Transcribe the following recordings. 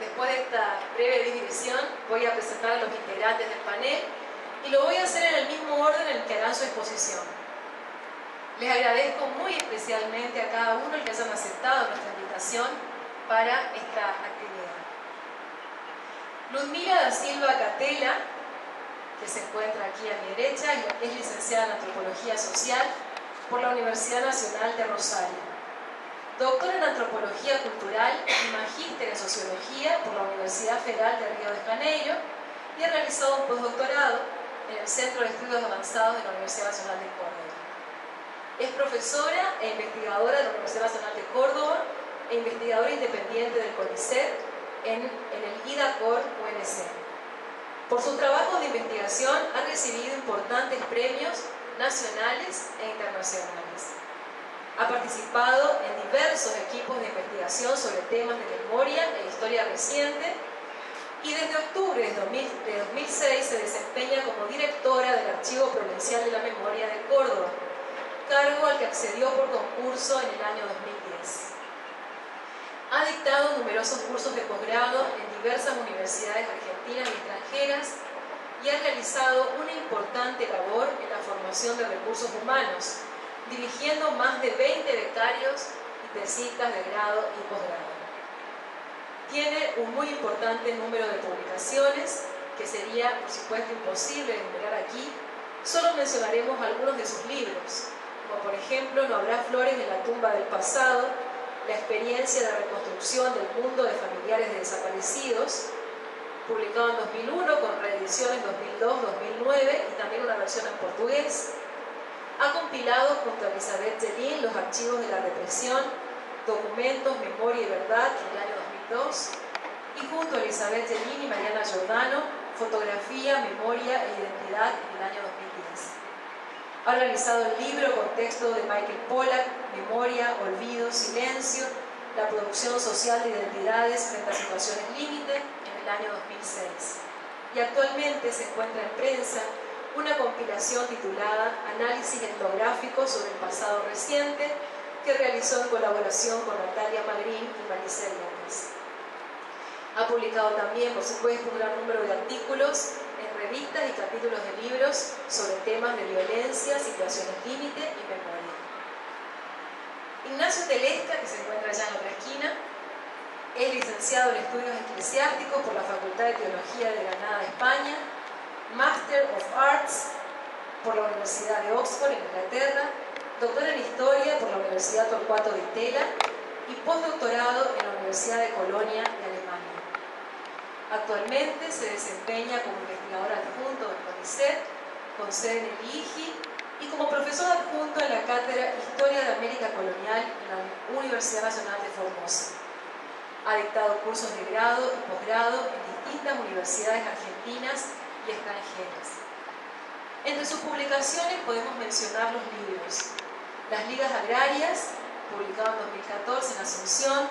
Después de esta breve división, voy a presentar a los integrantes del panel y lo voy a hacer en el mismo orden en el que harán su exposición. Les agradezco muy especialmente a cada uno el que hayan aceptado nuestra invitación para esta actividad. Ludmila da Silva Catela, que se encuentra aquí a mi derecha, es licenciada en Antropología Social por la Universidad Nacional de Rosario. Doctora en Antropología Cultural y Magíster en Sociología por la Universidad Federal de Río de Janeiro y ha realizado un postdoctorado en el Centro de Estudios Avanzados de la Universidad Nacional de Córdoba. Es profesora e investigadora de la Universidad Nacional de Córdoba e investigadora independiente del CONICET en el IDACOR UNC. Por su trabajo de investigación ha recibido importantes premios nacionales e internacionales. Ha participado en diversos equipos de investigación sobre temas de memoria e historia reciente y desde octubre de 2006 se desempeña como directora del Archivo Provincial de la Memoria de Córdoba, cargo al que accedió por concurso en el año 2010. Ha dictado numerosos cursos de posgrado en diversas universidades argentinas y extranjeras y ha realizado una importante labor en la formación de recursos humanos, dirigiendo más de 20 becarios y tesistas de grado y posgrado. Tiene un muy importante número de publicaciones que sería, por supuesto, imposible enumerar aquí. Solo mencionaremos algunos de sus libros, como por ejemplo No habrá flores en la tumba del pasado, la experiencia de reconstrucción del mundo de familiares de desaparecidos, publicado en 2001 con reedición en 2002-2009 y también una versión en portugués. Ha compilado junto a Elizabeth Gelin los archivos de la represión, documentos, memoria y verdad en el año 2002 y junto a Elizabeth Gelin y Mariana Giordano, fotografía, memoria e identidad en el año 2010. Ha realizado el libro con texto de Michael Pollack, Memoria, Olvido, Silencio, la producción social de identidades frente a situaciones límite en el año 2006. Y actualmente se encuentra en prensa una compilación titulada Análisis etnográfico sobre el pasado reciente que realizó en colaboración con Natalia Magrín y Maricel López. Ha publicado también, por supuesto, un gran número de artículos en revistas y capítulos de libros sobre temas de violencia, situaciones límite y memoria. Ignacio Telesca, que se encuentra allá en otra esquina, es licenciado en Estudios Eclesiásticos por la Facultad de Teología de Granada, España, Master of Arts por la Universidad de Oxford, en Inglaterra, doctor en Historia por la Universidad Torcuato Di Tella y postdoctorado en la Universidad de Colonia de Alemania. Actualmente se desempeña como investigador adjunto del CONICET, con sede en el IIGI, y como profesor adjunto en la Cátedra Historia de América Colonial en la Universidad Nacional de Formosa. Ha dictado cursos de grado y posgrado en distintas universidades argentinas y extranjeras. Entre sus publicaciones podemos mencionar los libros Las Ligas Agrarias, publicado en 2014 en Asunción,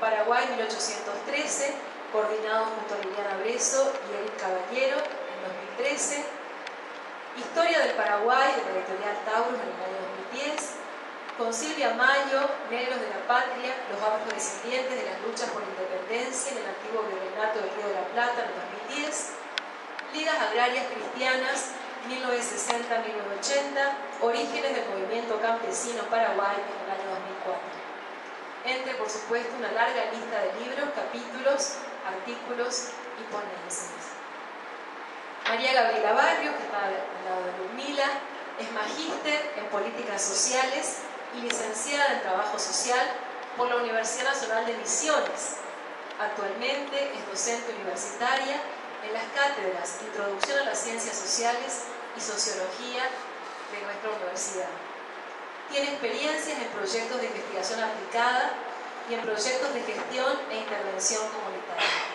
Paraguay 1813, coordinado junto a Liliana Bresso y Eric Caballero en 2013, Historia del Paraguay de la editorial Taurus en el año 2010, con Silvia Mayo, Negros de la Patria, los afrodescendientes de las luchas por la independencia en el antiguo virreinato del Río de la Plata en 2010, Ligas Agrarias Cristianas 1960-1980, Orígenes del Movimiento Campesino Paraguay en el año 2004. Entre, por supuesto, una larga lista de libros, capítulos, artículos y ponencias. María Gabriela Barrio, que está al lado de Ludmila, es magíster en Políticas Sociales y licenciada en Trabajo Social por la Universidad Nacional de Misiones. Actualmente es docente universitaria en las cátedras Introducción a las Ciencias Sociales y Sociología de nuestra universidad. Tiene experiencias en proyectos de investigación aplicada y en proyectos de gestión e intervención comunitaria.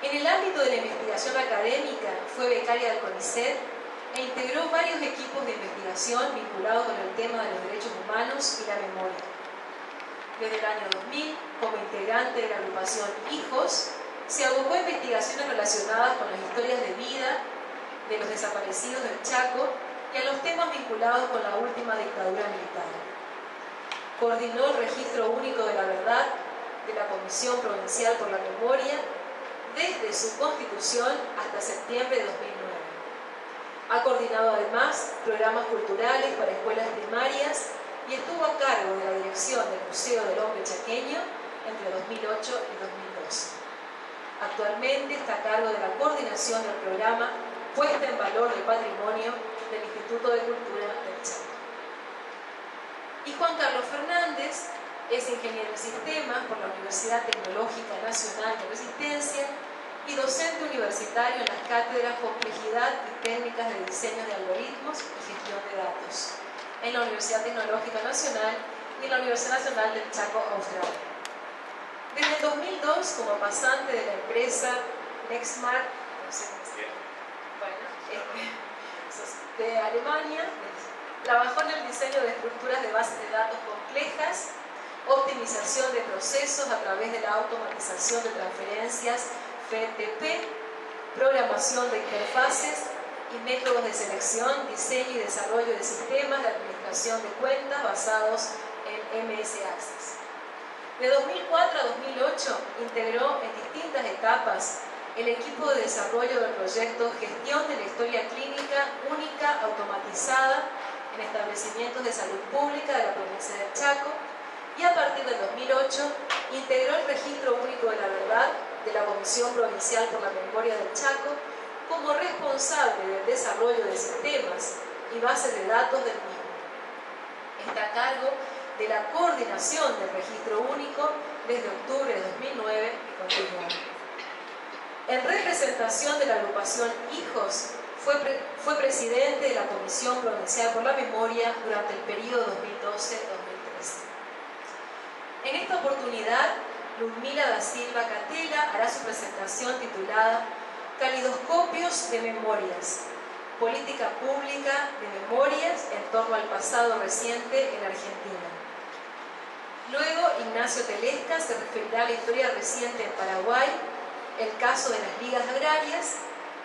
En el ámbito de la investigación académica fue becaria del CONICET e integró varios equipos de investigación vinculados con el tema de los derechos humanos y la memoria. Desde el año 2000, como integrante de la agrupación Hijos, se abocó a investigaciones relacionadas con las historias de vida de los desaparecidos del Chaco y a los temas vinculados con la última dictadura militar. Coordinó el Registro Único de la Verdad, de la Comisión Provincial por la Memoria desde su constitución hasta septiembre de 2009. Ha coordinado además programas culturales para escuelas primarias y estuvo a cargo de la dirección del Museo del Hombre Chaqueño entre 2008 y 2012. Actualmente está a cargo de la coordinación del programa Puesta en Valor del Patrimonio del Instituto de Cultura del Chaco. Y Juan Carlos Fernández es ingeniero en sistemas por la Universidad Tecnológica Nacional de Resistencia y docente universitario en las cátedras Complejidad y Técnicas de Diseño de Algoritmos y Gestión de Datos en la Universidad Tecnológica Nacional y en la Universidad Nacional del Chaco, Australia. Desde el 2002, como pasante de la empresa Nextmark, no sé cómo se llama, de Alemania, trabajó en el diseño de estructuras de bases de datos complejas, optimización de procesos a través de la automatización de transferencias FTP, programación de interfaces y métodos de selección, diseño y desarrollo de sistemas de administración de cuentas basados en MS Access. De 2004 a 2008 integró en distintas etapas el equipo de desarrollo del proyecto Gestión de la Historia Clínica Única Automatizada en establecimientos de salud pública de la provincia del Chaco, y a partir del 2008 integró el Registro Único de la Verdad de la Comisión Provincial por la Memoria del Chaco como responsable del desarrollo de sistemas y bases de datos del mismo. Está a cargo de la coordinación del Registro Único desde octubre de 2009 y continúa. En representación de la agrupación Hijos, fue presidente de la Comisión Provincial por la Memoria durante el periodo 2012-2013. En esta oportunidad, Ludmila da Silva Catela hará su presentación titulada Calidoscopios de Memorias, política pública de memorias en torno al pasado reciente en Argentina. Luego, Ignacio Telesca se referirá a la historia reciente en Paraguay, el caso de las ligas agrarias,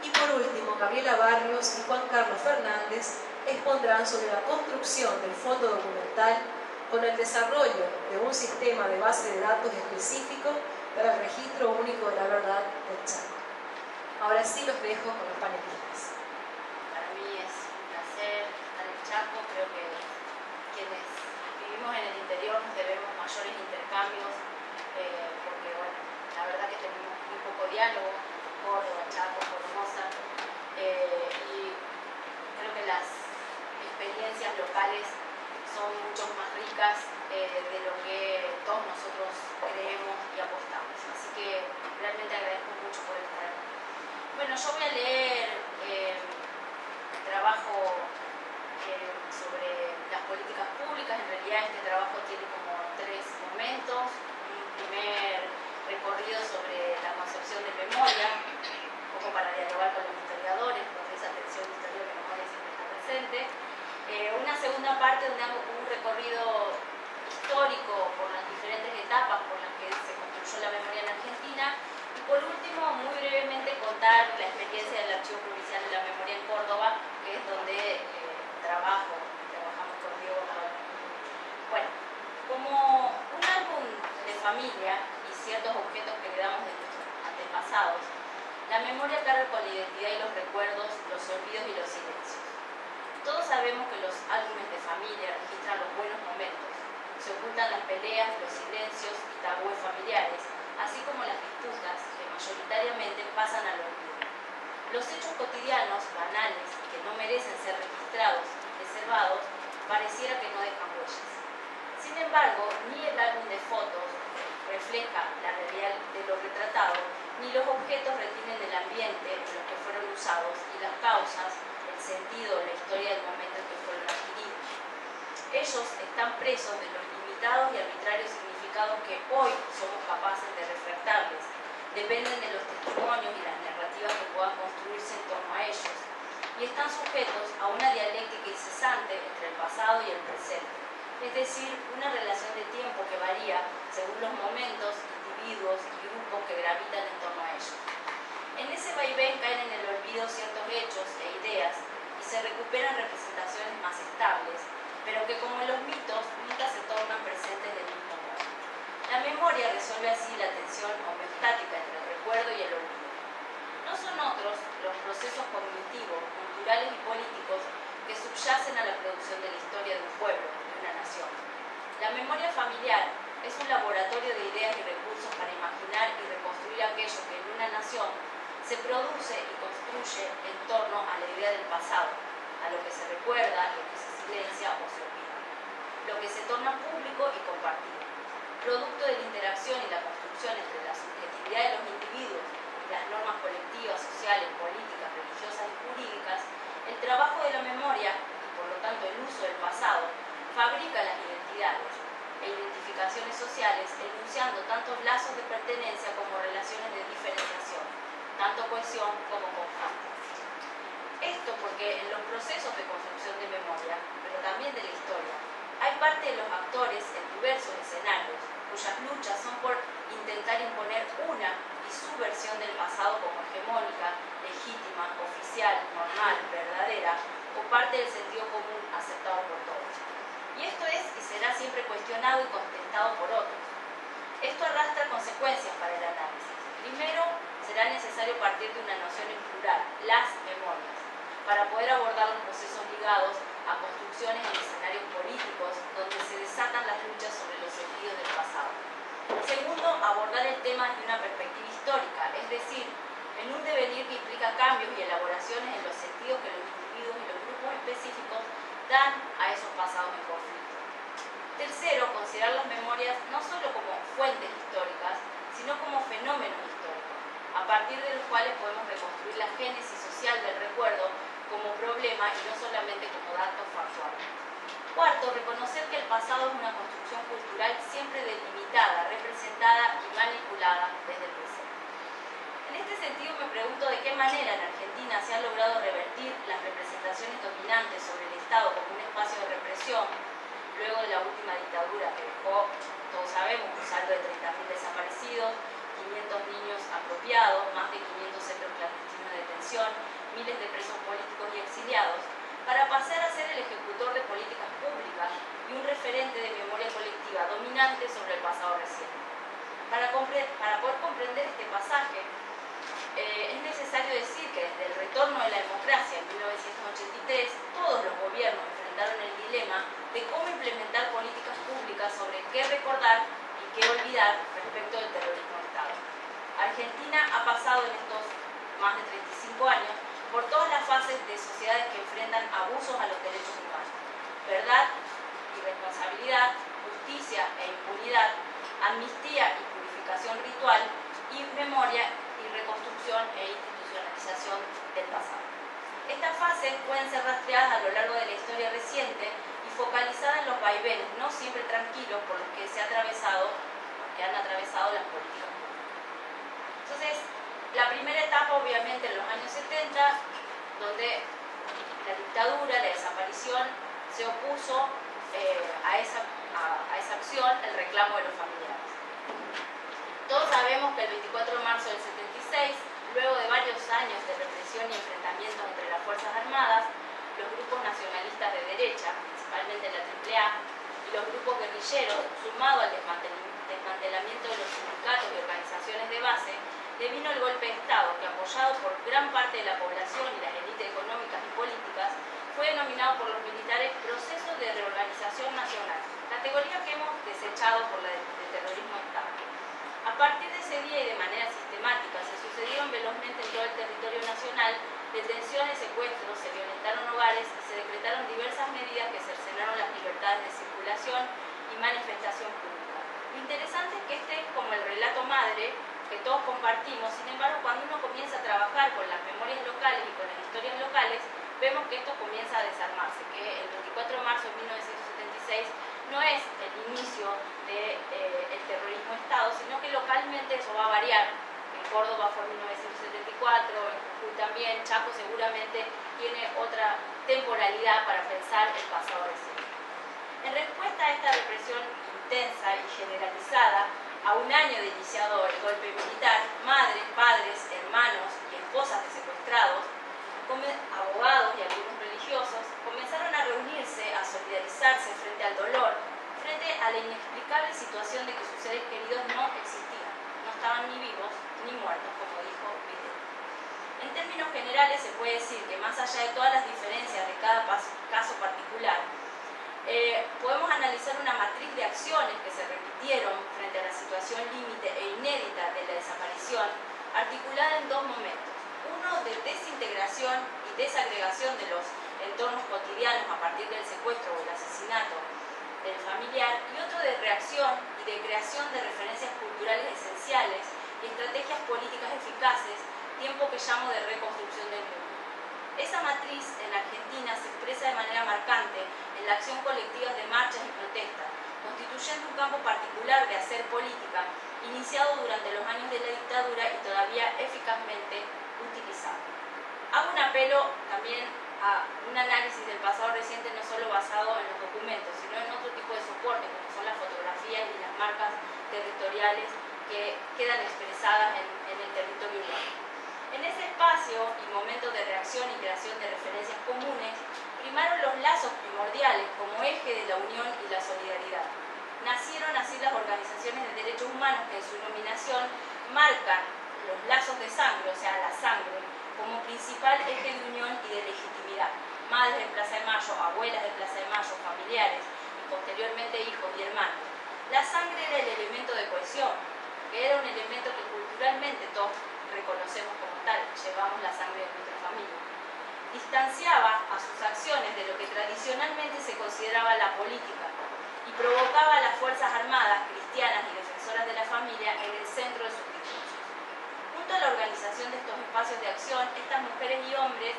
y por último, Gabriela Barrios y Juan Carlos Fernández expondrán sobre la construcción del fondo documental con el desarrollo de un sistema de base de datos específico para el Registro Único de la Verdad del Chaco. Ahora sí los dejo con los panelistas. Para mí es un placer estar en Chaco. Creo que quienes vivimos en el interior nos debemos mayores intercambios porque, bueno, la verdad que tenemos muy poco diálogo, Córdoba, Chaco, Formosa, y creo que las experiencias locales son mucho más ricas de lo que todos nosotros creemos y apostamos. Así que realmente agradezco mucho por estar aquí. Bueno, yo voy a leer el trabajo sobre las políticas públicas. En realidad este trabajo tiene como tres momentos. Un primer recorrido sobre la concepción de memoria, un poco para dialogar con los historiadores, porque esa tensión de historia de memoria siempre está presente. Una segunda parte donde hago un recorrido histórico por las diferentes etapas por las que se construyó la memoria en Argentina. Y por último, muy brevemente contar la experiencia del Archivo Provincial de la Memoria en Córdoba, que es donde trabajamos con Diego Navarro. Bueno, como un álbum de familia y ciertos objetos que heredamos de nuestros antepasados, la memoria carga con la identidad y los recuerdos, los olvidos y los silencios. Todos sabemos que los álbumes de familia registran los buenos momentos, se ocultan las peleas, los silencios y tabúes familiares, así como las disputas que mayoritariamente pasan al olvido. Los hechos cotidianos, banales, que no merecen ser registrados y preservados, pareciera que no dejan huellas. Sin embargo, ni el álbum de fotos refleja la realidad de lo retratado, ni los objetos retienen el ambiente en los que fueron usados y las causas, el sentido, la historia del momento en que fueron adquiridos. Ellos están presos de los limitados y arbitrarios significados que hoy somos capaces de refractarles. Dependen de los testimonios y las narrativas que puedan construirse en torno a ellos. Y están sujetos a una dialéctica incesante entre el pasado y el presente. Es decir, una relación de tiempo que varía según los momentos, individuos y grupos que gravitan en torno a ellos. En ese vaivén caen en el olvido ciertos hechos e ideas y se recuperan representaciones más estables, pero que como en los mitos nunca se tornan presentes del mismo modo. La memoria memoria resuelve así la tensión homeostática entre el recuerdo y el olvido. No son otros los procesos cognitivos, culturales y políticos que subyacen a la producción de la historia de un pueblo, de una nación. La memoria familiar es un laboratorio de ideas y recursos para imaginar y reconstruir aquello que en una nación se produce y construye en torno a la idea del pasado, a lo que se recuerda, lo que se silencia o se olvida, lo que se torna público y compartido. Producto de la interacción y la construcción entre la subjetividad de los individuos y las normas colectivas, sociales, políticas, religiosas y jurídicas, el trabajo de la memoria, y por lo tanto el uso del pasado, fabrica las identidades e identificaciones sociales, enunciando tantos lazos de pertenencia como relaciones de diferenciación, tanto cohesión como conflicto. Esto porque en los procesos de construcción de memoria, pero también de la historia, hay parte de los actores en diversos escenarios, cuyas luchas son por intentar imponer una y su versión del pasado como hegemónica, legítima, oficial, normal, verdadera, o parte del sentido común aceptado por todos. Y esto es y será siempre cuestionado y contestado por otros. Esto arrastra consecuencias para el análisis. Primero, será necesario partir de una noción en plural, las memorias, para poder abordar los procesos ligados a construcciones en escenarios políticos donde se desatan las luchas sobre los sentidos del pasado. Segundo, abordar el tema desde una perspectiva histórica, es decir, en un devenir que implica cambios y elaboraciones en los sentidos que los individuos y los grupos específicos dan a esos pasados en conflicto. Tercero, considerar las memorias no solo como fuentes históricas, sino como fenómenos históricos, a partir de los cuales podemos reconstruir la génesis social del recuerdo como problema y no solamente como dato factual. Cuarto, reconocer que el pasado es una construcción cultural siempre delimitada, representada y manipulada desde el presente. En este sentido me pregunto de qué manera en Argentina se han logrado revertir las representaciones dominantes sobre el Estado como un espacio de represión, luego de la última dictadura que dejó, todos sabemos, un saldo de 30.000 desaparecidos, 500 niños apropiados, más de 500 centros clandestinos de detención, miles de presos políticos y exiliados, para pasar a ser el ejecutor de políticas públicas y un referente de memoria colectiva dominante sobre el pasado reciente. Para poder comprender este pasaje, es necesario decir que desde el retorno de la democracia en 1983, todos los gobiernos enfrentaron el dilema de cómo implementar políticas públicas sobre qué recordar y qué olvidar respecto del terrorismo de Estado. Argentina ha pasado en estos más de 35 años por todas las fases de sociedades que enfrentan abusos a los derechos humanos: verdad y responsabilidad, justicia e impunidad, amnistía y purificación ritual, y memoria y reconstrucción e institucionalización del pasado. Estas fases pueden ser rastreadas a lo largo de la historia reciente y focalizadas en los vaivenes no siempre tranquilos por los que han atravesado las políticas públicas. Entonces, la primera etapa, obviamente, en los años 70, donde la dictadura, la desaparición, se opuso a esa acción, el reclamo de los familiares. Todos sabemos que el 24 de marzo del 76, luego de varios años de represión y enfrentamientos entre las Fuerzas Armadas, los grupos nacionalistas de derecha, principalmente la AAA, y los grupos guerrilleros, sumado al desmantelamiento de los sindicatos y organizaciones de base, devino el golpe de Estado que, apoyado por gran parte de la población y las élites económicas y políticas, fue denominado por los militares Proceso de Reorganización Nacional, categoría que hemos desechado por la del terrorismo de Estado. A partir de ese día y de manera sistemática se sucedieron velozmente en todo el territorio nacional detenciones, secuestros, se violentaron hogares y se decretaron diversas medidas que cercenaron las libertades de circulación y manifestación pública. Lo interesante es que este es como el relato madre que todos compartimos. Sin embargo, cuando uno comienza a trabajar con las memorias locales y con las historias locales, vemos que esto comienza a desarmarse, que el 24 de marzo de 1976 no es el inicio del terrorismo de Estado, sino que localmente eso va a variar. En Córdoba fue en 1974, en Jujuy también, Chaco seguramente tiene otra temporalidad para pensar el pasado reciente. En respuesta a esta represión intensa y generalizada, a un año de iniciado el golpe militar, madres, padres, hermanos y esposas de secuestrados, abogados y algunos religiosos comenzaron a reunirse, a solidarizarse frente al dolor, frente a la inexplicable situación de que sus seres queridos no están ni vivos ni muertos, como dijo Videla. En términos generales se puede decir que más allá de todas las diferencias de cada caso particular, podemos analizar una matriz de acciones que se repitieron frente a la situación límite e inédita de la desaparición, articulada en dos momentos. Uno de desintegración y desagregación de los entornos cotidianos a partir del secuestro o el asesinato del familiar, y otro de reacción y de creación de referencias culturales esenciales y estrategias políticas eficaces, tiempo que llamo de reconstrucción del mundo. Esa matriz en Argentina se expresa de manera marcante en la acción colectiva de marchas y protestas, constituyendo un campo particular de hacer política, iniciado durante los años de la dictadura y todavía eficazmente utilizado. Hago un apelo también a un análisis del pasado reciente, no solo basado en los documentos, sino en otro tipo de soporte, como son las fotografías y las marcas territoriales que quedan expresadas en el territorio urbano. En ese espacio y momento de reacción y creación de referencias comunes, primaron los lazos primordiales como eje de la unión y la solidaridad. Nacieron así las organizaciones de derechos humanos que en su nominación marcan los lazos de sangre, o sea, la sangre, como principal eje de unión y de legitimidad. Madres de Plaza de Mayo, abuelas de Plaza de Mayo, familiares y posteriormente hijos y hermanos. La sangre era el elemento de cohesión, que era un elemento que culturalmente todos reconocemos como tal, llevamos la sangre de nuestra familia. Distanciaba a sus acciones de lo que tradicionalmente se consideraba la política y provocaba a las Fuerzas Armadas, cristianas y defensoras de la familia en el centro de sus discursos. Junto a la organización de estos espacios de acción, estas mujeres y hombres,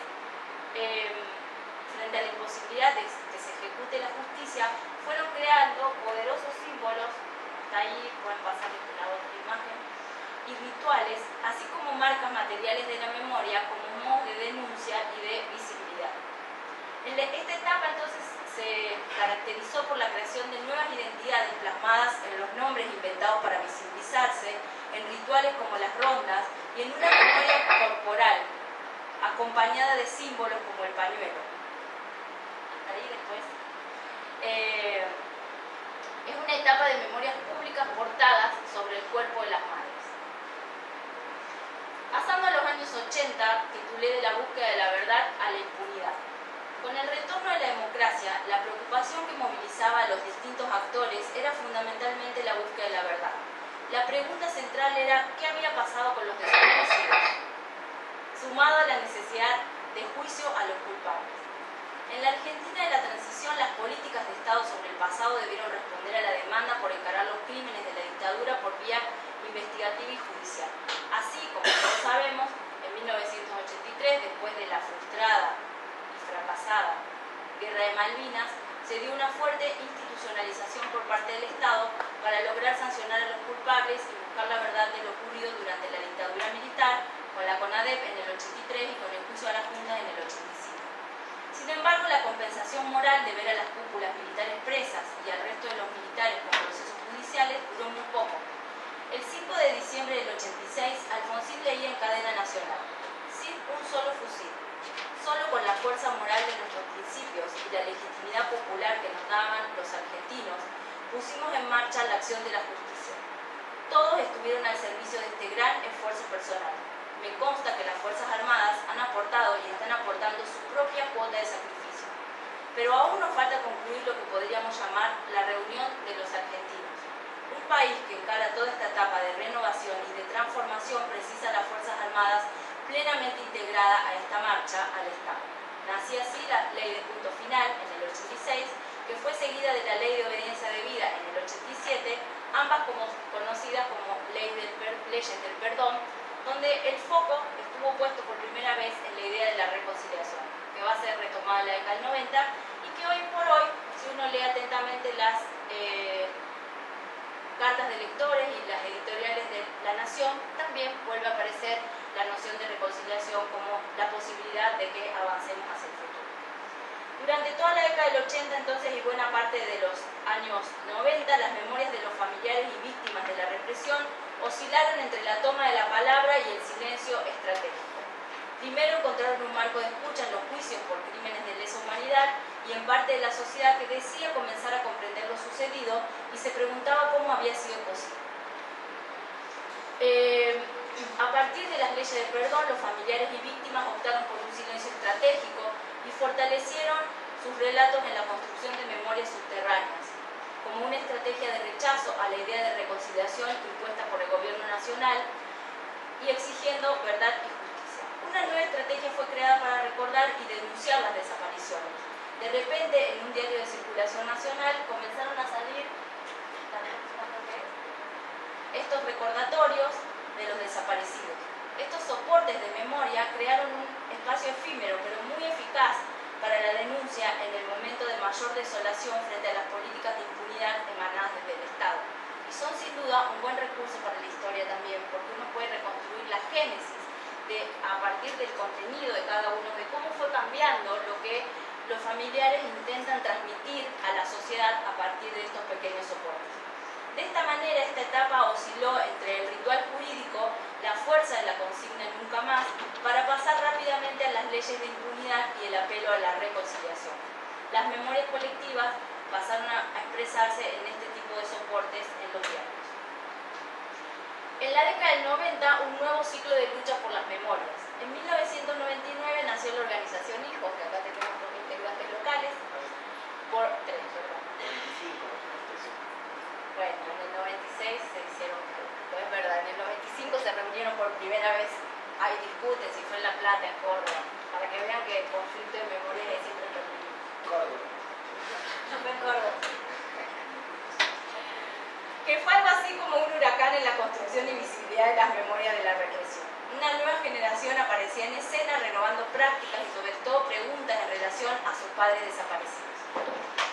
frente a la imposibilidad de que se ejecute la justicia, fueron creando poderosos símbolos, hasta ahí pueden pasar la otra imagen, y rituales, así como marcas materiales de la memoria como modos de denuncia y de visibilidad. Esta etapa entonces se caracterizó por la creación de nuevas identidades plasmadas en los nombres inventados para visibilizarse, en rituales como las rondas y en una memoria corporal, acompañada de símbolos como el pañuelo. Ahí después. Es una etapa de memorias públicas portadas sobre el cuerpo de las madres. Pasando a los años 80, titulé De la búsqueda de la verdad a la impunidad. Con el retorno de la democracia, la preocupación que movilizaba a los distintos actores era fundamentalmente la búsqueda de la verdad. La pregunta central era ¿qué había pasado con los desaparecidos? Sumado a la necesidad de juicio a los culpables. En la Argentina de la transición, las políticas de Estado sobre el pasado debieron responder a la demanda por encarar los crímenes de la dictadura por vía investigativa y judicial. Así, como todos sabemos, en 1983, después de la frustrada y fracasada Guerra de Malvinas, se dio una fuerte institucionalización por parte del Estado para lograr sancionar a los culpables y buscar la verdad de lo ocurrido durante la dictadura militar, con la CONADEP en el 83 y con el juicio a las juntas en el 85. Sin embargo, la compensación moral de ver a las cúpulas militares presas y al resto de los militares con procesos judiciales duró muy poco. El 5 de diciembre del 86, Alfonsín leía en cadena nacional, sin un solo fusil, solo con la fuerza moral de nuestros principios y la legitimidad popular que nos daban los argentinos, pusimos en marcha la acción de la justicia. Todos estuvieron al servicio de este gran esfuerzo personal. Me consta que las Fuerzas Armadas han aportado y están aportando su propia cuota de sacrificio. Pero aún nos falta concluir lo que podríamos llamar la reunión de los argentinos. Un país que encara toda esta etapa de renovación y de transformación precisa a las Fuerzas Armadas plenamente integrada a esta marcha al Estado. Nacía así la Ley de Punto Final en el 86, que fue seguida de la Ley de Obediencia Debida en el 87, ambas conocidas como Leyes del Perdón, donde el foco estuvo puesto por primera vez en la idea de la reconciliación, que va a ser retomada en la década del 90 y que hoy por hoy, si uno lee atentamente las cartas de lectores y las editoriales de La Nación, también vuelve a aparecer la noción de reconciliación como la posibilidad de que avancemos hacia el futuro. Durante toda la década del 80 entonces y buena parte de los años 90, las memorias de los familiares y víctimas de la represión oscilaron entre la toma de la palabra y el silencio estratégico. Primero encontraron un marco de escucha en los juicios por crímenes de lesa humanidad y en parte de la sociedad que decía comenzar a comprender lo sucedido y se preguntaba cómo había sido posible. leyes de perdón, los familiares y víctimas optaron por un silencio estratégico y fortalecieron sus relatos en la construcción de memorias subterráneas, como una estrategia de rechazo a la idea de reconciliación impuesta por el gobierno nacional y exigiendo verdad y justicia. Una nueva estrategia fue creada para recordar y denunciar las desapariciones. De repente, en un diario de circulación nacional, comenzaron a salir estos recordatorios de los desaparecidos. Estos soportes de memoria crearon un espacio efímero, pero muy eficaz para la denuncia en el momento de mayor desolación frente a las políticas de impunidad emanadas desde el Estado. Y son sin duda un buen recurso para la historia también, porque uno puede reconstruir la génesis a partir del contenido de cada uno, de cómo fue cambiando lo que los familiares intentan transmitir a la sociedad a partir de estos pequeños soportes. De esta manera, esta etapa osciló entre el ritual jurídico, la fuerza de la consigna nunca más, para pasar rápidamente a las leyes de impunidad y el apelo a la reconciliación. Las memorias colectivas pasaron a expresarse en este tipo de soportes en los diarios. En la década del 90, un nuevo ciclo de lucha por las memorias. En 1999 nació la organización HIJOS, que acá tenemos los integrantes locales, por 3, ¿verdad? Bueno, en el 96 se hicieron, es verdad, en el 95 se reunieron por primera vez, ahí discuten si fue en La Plata, en Córdoba, para que vean que el conflicto de memoria es siempre terrible. Córdoba. No fue en Córdoba. Que fue algo así como un huracán en la construcción y visibilidad de las memorias de la represión. Una nueva generación aparecía en escena renovando prácticas y sobre todo preguntas en relación a sus padres desaparecidos.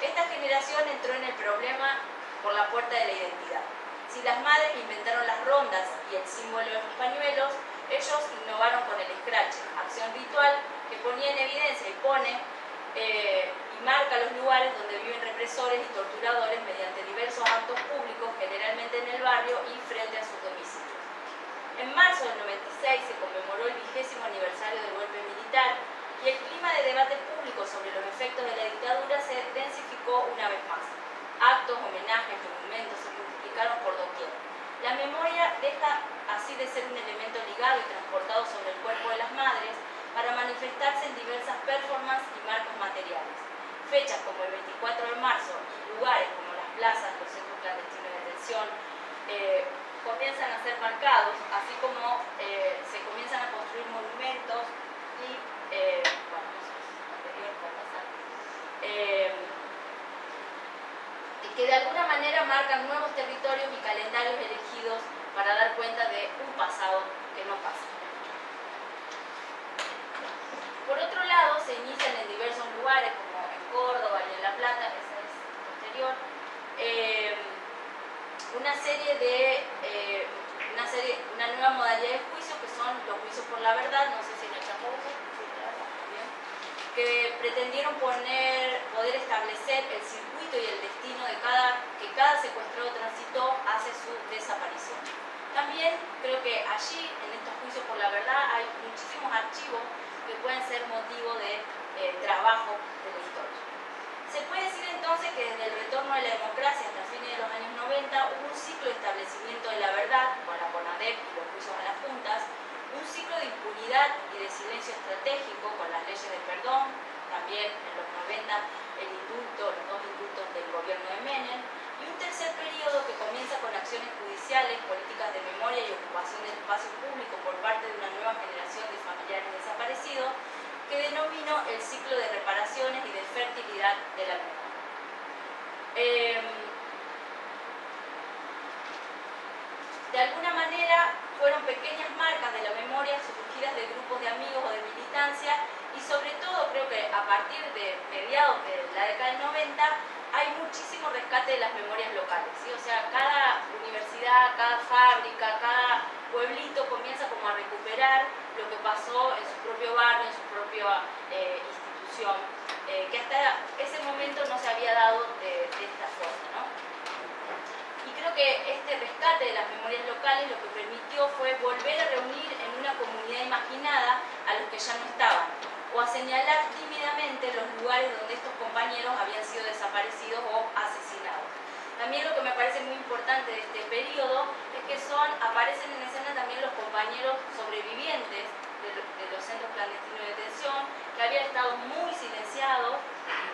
Esta generación entró en el problema por la puerta de la identidad. Si las madres inventaron las rondas y el símbolo de los pañuelos, ellos innovaron con el scratch, acción ritual que ponía en evidencia y pone y marca los lugares donde viven represores y torturadores mediante diversos actos públicos, generalmente en el barrio y frente a sus domicilios. En marzo del 96 se conmemoró el 20º aniversario del golpe militar y el clima de debate público sobre los efectos de la dictadura se densificó una vez más. Actos, homenajes, monumentos se multiplicaron por doquier. La memoria deja así de ser un elemento ligado y transportado sobre el cuerpo de las madres para manifestarse en diversas performances y marcos materiales. Fechas como el 24 de marzo y lugares como las plazas, los centros clandestinos de detención, comienzan a ser marcados, así como se comienzan a construir monumentos y, bueno, eso es anterior, que de alguna manera marcan nuevos territorios y calendarios elegidos para dar cuenta de un pasado que no pasa. Por otro lado, se inician en diversos lugares, como en Córdoba y en La Plata, esa es posterior, una nueva modalidad de juicio que son los juicios por la verdad, no sé si en el Chaco, que pretendieron poder establecer el circuito y el destino de que cada secuestrado transitó hacia su desaparición. También creo que allí, en estos juicios por la verdad, hay muchísimos archivos que pueden ser motivo de trabajo de la historia. Se puede decir entonces que desde el retorno de la democracia hasta fines de los años 90 hubo un ciclo de establecimiento de la verdad, con la CONADEP y los juicios a las juntas, un ciclo de impunidad y de silencio estratégico con las leyes de perdón, también en los 90 los dos indultos del gobierno de Menem, y un tercer periodo que comienza con acciones judiciales, políticas de memoria y ocupación del espacio público por parte de una nueva generación de familiares desaparecidos, que denomino el ciclo de reparaciones y de fertilidad de la memoria. De alguna manera fueron pequeñas marcas de la memoria surgidas de grupos de amigos o de militancia, y sobre todo creo que a partir de mediados de la década del 90 hay muchísimo rescate de las memorias locales, ¿sí? O sea, cada universidad, cada fábrica, cada pueblito comienza como a recuperar lo que pasó en su propio barrio, en su propia institución, que hasta ese momento no se había dado de esta forma, ¿no? Y creo que este rescate de las memorias locales lo que permitió fue volver a reunir en una comunidad imaginada a los que ya no estaban, o a señalar tímidamente los lugares donde estos compañeros habían sido desaparecidos o asesinados. También lo que me parece muy importante de este periodo es que aparecen en escena también los compañeros compañeros sobrevivientes de los centros clandestinos de detención, que habían estado muy silenciados,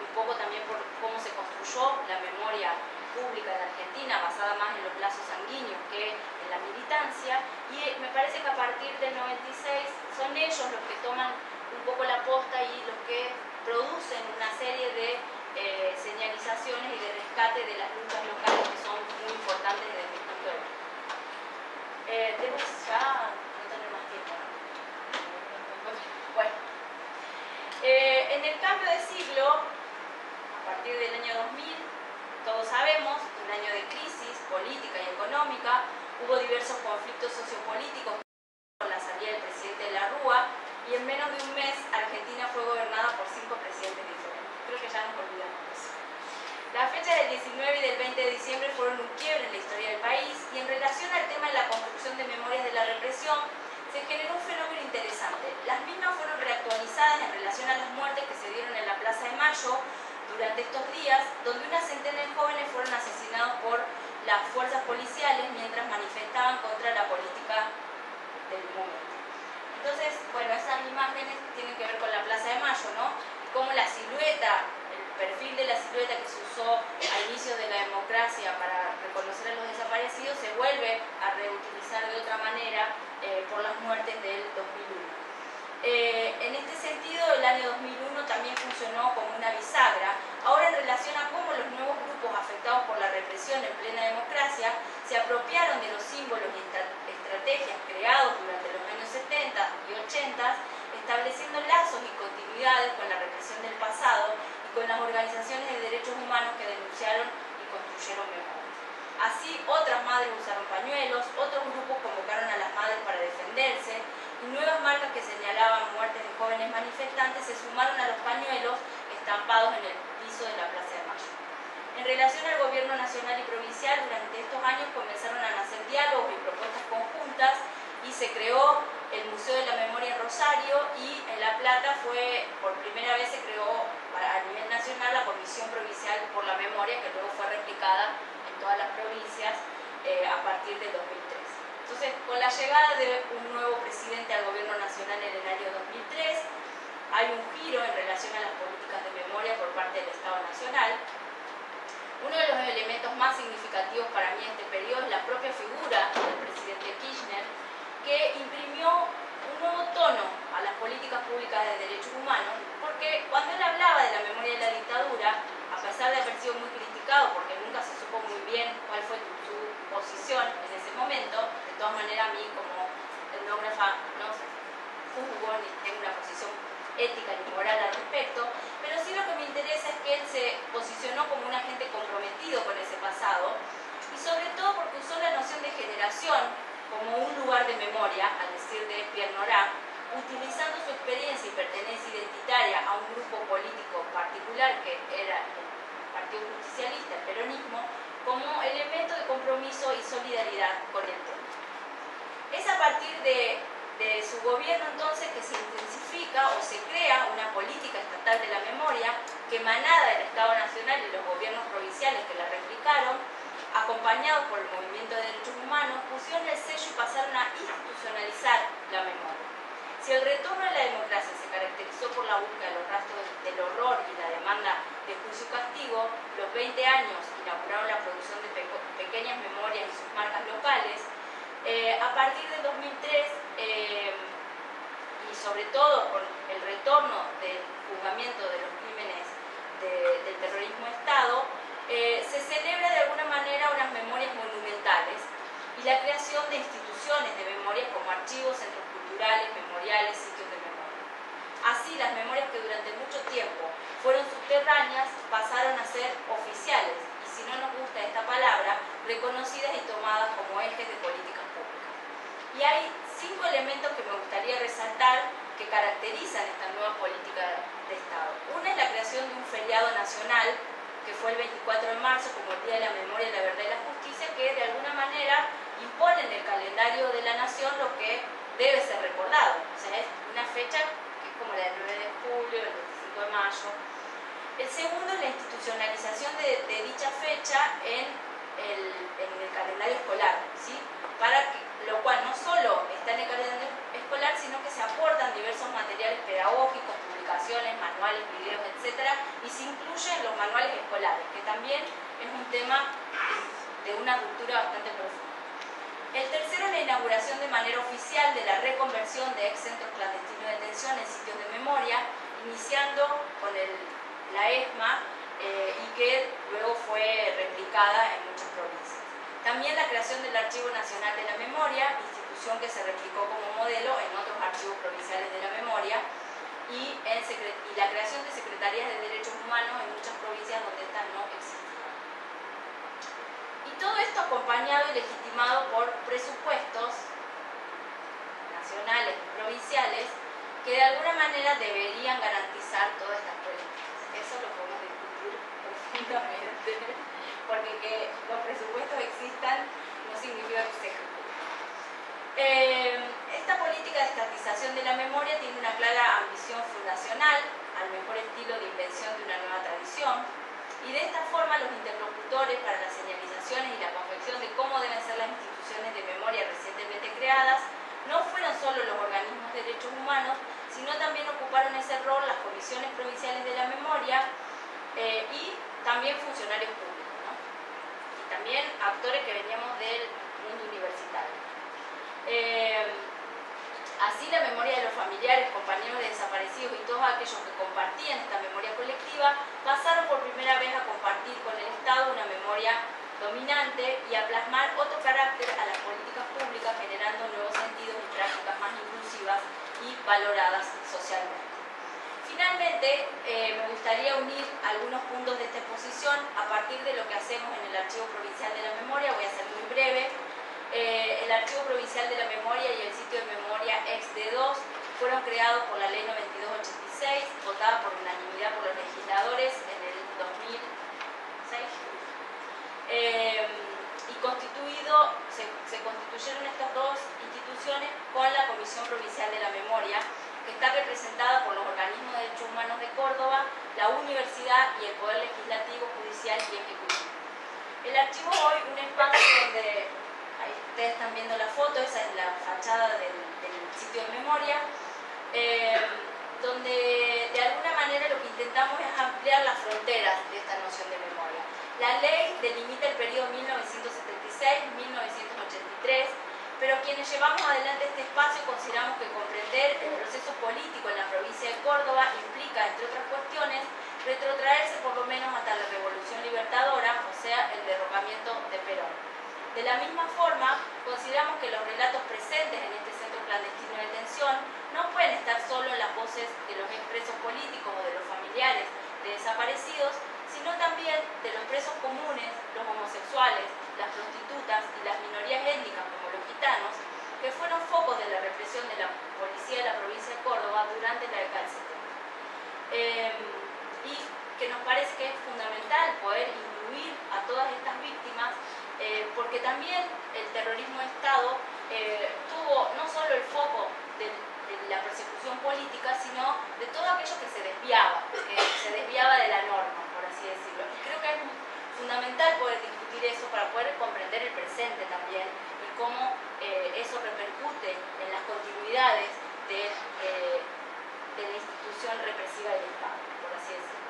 un poco también por cómo se construyó la memoria pública en Argentina, basada más en los lazos sanguíneos que en la militancia, y me parece que a partir del 96 son ellos los que toman un poco la posta y los que producen una serie de señalizaciones y de rescate de las luchas locales que son muy importantes desde mi punto de vista. Debo ya no tener más tiempo, ¿no? Bueno, en el cambio de siglo, a partir del año 2000, todos sabemos, un año de crisis política y económica, hubo diversos conflictos sociopolíticos con la salida del presidente de la Rúa, y en menos de un mes Argentina fue gobernada por 5 presidentes diferentes. Creo que ya nos olvidamos de eso. Las fechas del 19 y del 20 de diciembre fueron un quiebre en la historia del país, y en relación al tema de la construcción de memorias de la represión, se generó un fenómeno interesante. Las mismas fueron reactualizadas en relación a las muertes que se dieron en la Plaza de Mayo durante estos días, donde una centena de jóvenes fueron asesinados por las fuerzas policiales mientras manifestaban contra la política del momento. Entonces, bueno, esas imágenes tienen que ver con la Plaza de Mayo, ¿no? Y cómo la silueta, el perfil de la silueta que se usó a inicios de la democracia para reconocer a los desaparecidos se vuelve a reutilizar de otra manera por las muertes del 2001. En este sentido, el año 2001 también funcionó como una bisagra. Ahora, en relación a cómo los nuevos grupos afectados por la represión en plena democracia se apropiaron de los símbolos y estrategias creados durante los años 70 y 80, estableciendo lazos y continuidades con la represión del pasado y con las organizaciones de derechos humanos que denunciaron y construyeron memoria. Así, otras madres usaron pañuelos, otros grupos convocaron a las madres para defenderse, y nuevas marcas que señalaban muertes de jóvenes manifestantes se sumaron a los pañuelos estampados en el piso de la Plaza de Mayo. En relación al gobierno nacional y provincial, durante estos años comenzaron a nacer diálogos y propuestas conjuntas, y se creó el Museo de la Memoria en Rosario, y en La Plata por primera vez se creó a nivel nacional la Comisión Provincial por la Memoria, que luego fue replicada en todas las provincias a partir del 2003. Entonces, con la llegada de un nuevo presidente al gobierno nacional en el año 2003, hay un giro en relación a las políticas de memoria por parte del Estado Nacional. Uno de los elementos más significativos para mí en este periodo es la propia figura del presidente Kirchner, que imprimió un nuevo tono a las políticas públicas de derechos humanos, porque cuando él hablaba de la memoria de la dictadura, a pesar de haber sido muy criticado porque nunca se supo muy bien cuál fue su posición en ese momento, de todas maneras a mí como etnógrafa no juzgo ni tengo una posición ética ni moral al respecto, pero sí lo que me interesa es que él se posicionó como un agente comprometido con ese pasado, y sobre todo porque usó la noción de generación como un lugar de memoria, al decir de Pierre Nora, utilizando su experiencia y pertenencia identitaria a un grupo político particular que era el Partido Justicialista, el peronismo, como elemento de compromiso y solidaridad con el pueblo. Es a partir de su gobierno entonces que se intensifica o se crea una política estatal de la memoria que, emanada del Estado Nacional y los gobiernos provinciales que la replicaron, acompañados por el movimiento de derechos humanos, pusieron el sello y pasaron a institucionalizar la memoria. Si el retorno a la democracia se caracterizó por la búsqueda de los rastros del horror y la demanda de juicio y castigo, los 20 años inauguraron la producción de pequeñas memorias y sus marcas locales. A partir del 2003, y sobre todo con el retorno del juzgamiento de los crímenes del terrorismo de Estado, se celebra de alguna manera unas memorias monumentales y la creación de instituciones de memoria como archivos, centros culturales, memoriales, sitios de memoria. Así, las memorias que durante mucho tiempo fueron subterráneas pasaron a ser oficiales, y si no nos gusta esta palabra, reconocidas y tomadas como ejes de políticas públicas. Y hay 5 elementos que me gustaría resaltar que caracterizan esta nueva política de Estado. Una es la creación de un feriado nacional, que fue el 24 de marzo, como el Día de la Memoria, la Verdad y la Justicia, que de alguna manera impone en el calendario de la nación lo que debe ser recordado. O sea, es una fecha que es como la del 9 de julio, el 25 de mayo. El segundo es la institucionalización de dicha fecha en el calendario escolar, ¿sí? Para que, lo cual no solo está en el calendario manera oficial de la reconversión de ex centros clandestinos de detención en sitios de memoria, iniciando con la ESMA y que luego fue replicada en muchas provincias. También la creación del Archivo Nacional de la Memoria, institución que se replicó como modelo en otros archivos provinciales de la memoria, y la creación de secretarías de derechos humanos en muchas provincias donde estas no existían. Y todo esto acompañado y legitimado por presupuestos nacionales y provinciales que de alguna manera deberían garantizar todas estas políticas. Eso lo podemos discutir profundamente, porque que los presupuestos existan no significa que se ejecuten. Esta política de estatización de la memoria tiene una clara ambición fundacional, al mejor estilo de invención de una nueva tradición, y de esta forma los interlocutores para las señalizaciones y la confección de cómo deben ser las instituciones de memoria recientemente creadas no fueron solo los organismos de derechos humanos, sino también ocuparon ese rol las comisiones provinciales de la memoria y también funcionarios públicos, ¿no? Y también actores que veníamos del mundo universitario. Así la memoria de los familiares, compañeros de desaparecidos y todos aquellos que compartían esta memoria colectiva pasaron por primera vez a compartir con el Estado una memoria dominante y a plasmar otro carácter a las políticas públicas, generando nuevos sentidos y prácticas más inclusivas y valoradas socialmente. Finalmente, me gustaría unir algunos puntos de esta exposición a partir de lo que hacemos en el Archivo Provincial de la Memoria. Voy a ser muy breve. El Archivo Provincial de la Memoria y el sitio de memoria ex-D2 fueron creados por la Ley 9286, votada por unanimidad por los legisladores en el 2006. Y se constituyeron estas dos instituciones con la Comisión Provincial de la Memoria, que está representada por los organismos de derechos humanos de Córdoba, la universidad y el Poder Legislativo, Judicial y Ejecutivo. El archivo hoy un espacio donde, ahí ustedes están viendo la foto, esa es la fachada del sitio de memoria, donde de alguna manera lo que intentamos es ampliar las fronteras de esta noción de memoria. La ley delimita el periodo 1976-1983, pero quienes llevamos adelante este espacio consideramos que comprender el proceso político en la provincia de Córdoba implica, entre otras cuestiones, retrotraerse por lo menos hasta la Revolución Libertadora, o sea, el derrocamiento de Perón. De la misma forma, consideramos que los relatos presentes en este centro clandestino de detención no pueden estar solo en las voces de los expresos políticos o de los familiares de desaparecidos, sino también de los presos comunes, los homosexuales, las prostitutas y las minorías étnicas como los gitanos, que fueron focos de la represión de la policía de la provincia de Córdoba durante la década del 70. Y que nos parece que es fundamental poder incluir a todas estas víctimas, porque también el terrorismo de Estado tuvo no solo el foco de la persecución política, sino de todo aquello que se desviaba de la norma, por así decirlo. Y creo que es fundamental poder discutir eso para poder comprender el presente también y cómo eso repercute en las continuidades de la institución represiva del Estado, por así decirlo.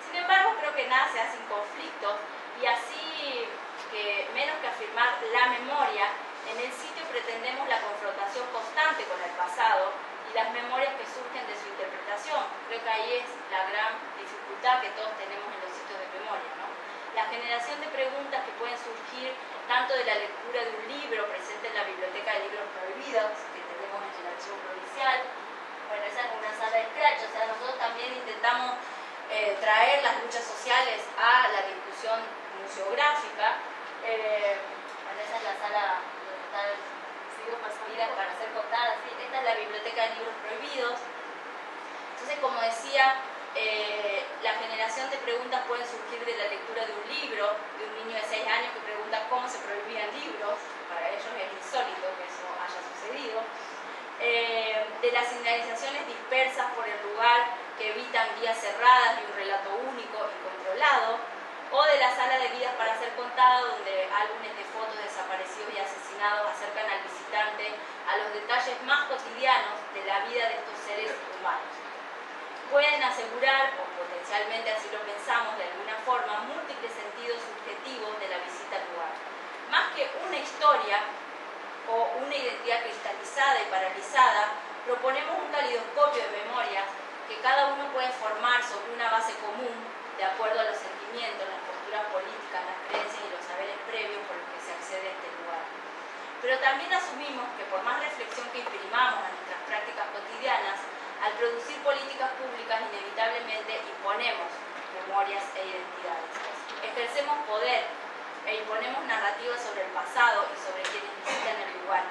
Sin embargo, creo que nada se hace sin conflictos, y así que menos que afirmar la memoria, en el sitio pretendemos la confrontación constante con el pasado y las memorias que surgen de su interpretación. Creo que ahí es la gran dificultad que todos tenemos en los sitios de memoria, ¿no? La generación de preguntas que pueden surgir tanto de la lectura de un libro presente en la biblioteca de libros prohibidos que tenemos en el archivo provincial. Bueno, esa es una sala de scratch, o sea, nosotros también intentamos traer las luchas sociales a la discusión museográfica. Bueno, esa es la sala donde está el vidas para ser contadas. ¿Sí? Esta es la biblioteca de libros prohibidos. Entonces, como decía, la generación de preguntas pueden surgir de la lectura de un libro, de un niño de 6 años que pregunta cómo se prohibían libros. Para ellos es insólito que eso haya sucedido. De las señalizaciones dispersas por el lugar que evitan vías cerradas y un relato único y controlado, o de la sala de vidas para ser contada, donde álbumes de fotos de desaparecidos y asesinados acercan al visitante a los detalles más cotidianos de la vida de estos seres humanos. Pueden asegurar, o potencialmente así lo pensamos de alguna forma, múltiples sentidos subjetivos de la visita al lugar. Más que una historia, o una identidad cristalizada y paralizada, proponemos un calidoscopio de memorias que cada uno puede formar sobre una base común de acuerdo a los sentimientos, las posturas políticas, las creencias y los saberes previos por los que se accede a este lugar. Pero también asumimos que por más reflexión que imprimamos a nuestras prácticas cotidianas, al producir políticas públicas inevitablemente imponemos memorias e identidades. Ejercemos poder e imponemos narrativas sobre el pasado y sobre quienes visitan el lugar.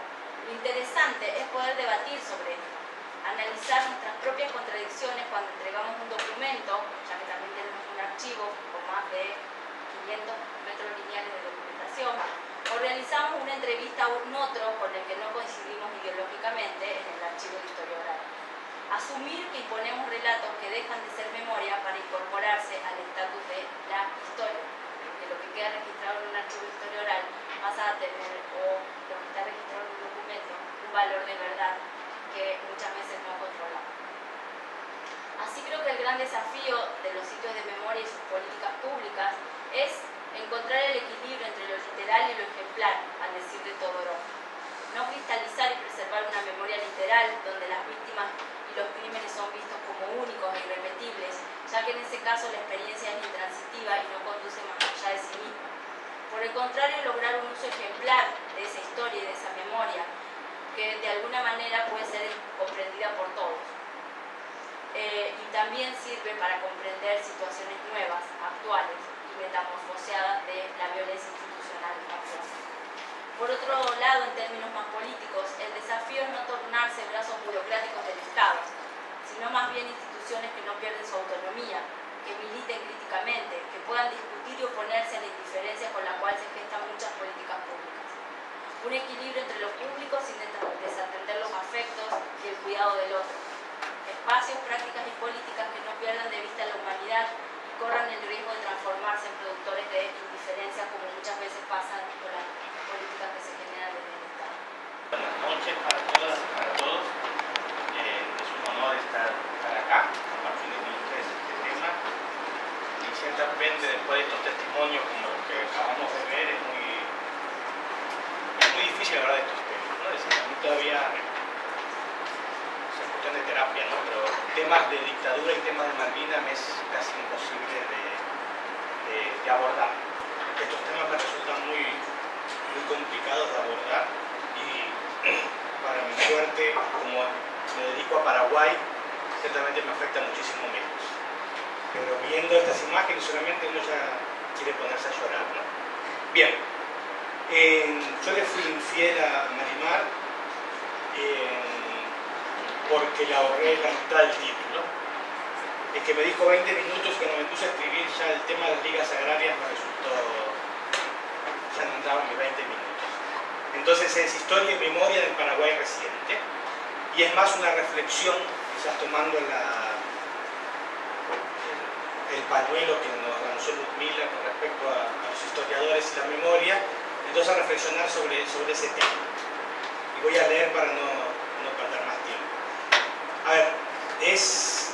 Lo interesante es poder debatir sobre esto, analizar nuestras propias contradicciones cuando entregamos un documento, ya que también tenemos un archivo con más de 500 metros lineales de documentación, o realizamos una entrevista a un otro con el que no coincidimos ideológicamente en el archivo de historia oral. Asumir que imponemos relatos que dejan de ser memoria para incorporarse al estatus de la historia, que lo que queda registrado en un archivo de historia oral pasa a tener, o lo que está registrado en un documento, un valor de verdad que muchas veces no controlamos. Así creo que el gran desafío de los sitios de memoria y sus políticas públicas es encontrar el equilibrio entre lo literal y lo ejemplar, al decir de Todorov. No cristalizar y preservar una memoria literal donde las víctimas y los crímenes son vistos como únicos e irrepetibles, ya que en ese caso la experiencia es intransitiva y no conduce más allá de sí misma. Por el contrario, lograr un uso ejemplar de esa historia y de esa memoria, que de alguna manera puede ser comprendida por todos. Y también sirve para comprender situaciones nuevas, actuales y metamorfoseadas de la violencia institucional actual. Por otro lado, en términos más políticos, el desafío es no tornarse brazos burocráticos del Estado, sino más bien instituciones que no pierden su autonomía, que militen críticamente, que puedan discutir y oponerse a la indiferencia con la cual se gestan muchas políticas públicas. Un equilibrio entre lo público sin desatender los afectos y el cuidado del otro. Espacios, prácticas y políticas que no pierdan de vista la humanidad y corran el riesgo de transformarse en productores de indiferencia, como muchas veces pasa con las políticas que se generan desde el Estado. Buenas noches para todas y para todos. Es un honor estar acá compartiendo con ustedes este tema. Y ciertamente después de estos testimonios como los que acabamos de ver es muy difícil hablar de estos temas, ¿no? Es decir, a mí todavía es cuestión de terapia, ¿no? Pero temas de dictadura y temas de Malvinas me es casi imposible de abordar. Estos temas me resultan muy complicados de abordar y para mi suerte, como me dedico a Paraguay, ciertamente me afecta muchísimo menos. Pero viendo estas imágenes solamente uno ya quiere ponerse a llorar, ¿no? Bien, yo le fui infiel a Marimar porque le ahorré la mitad del título. Es que me dijo 20 minutos y cuando me puse a escribir ya el tema de las ligas agrarias me resultó, ya no entraban mis 20 minutos. Entonces es historia y memoria del Paraguay reciente y es más una reflexión, quizás tomando el pañuelo que nos lanzó Ludmila con respecto a los historiadores y la memoria, entonces a reflexionar sobre ese tema. Y voy a leer para no perder más tiempo. A ver, es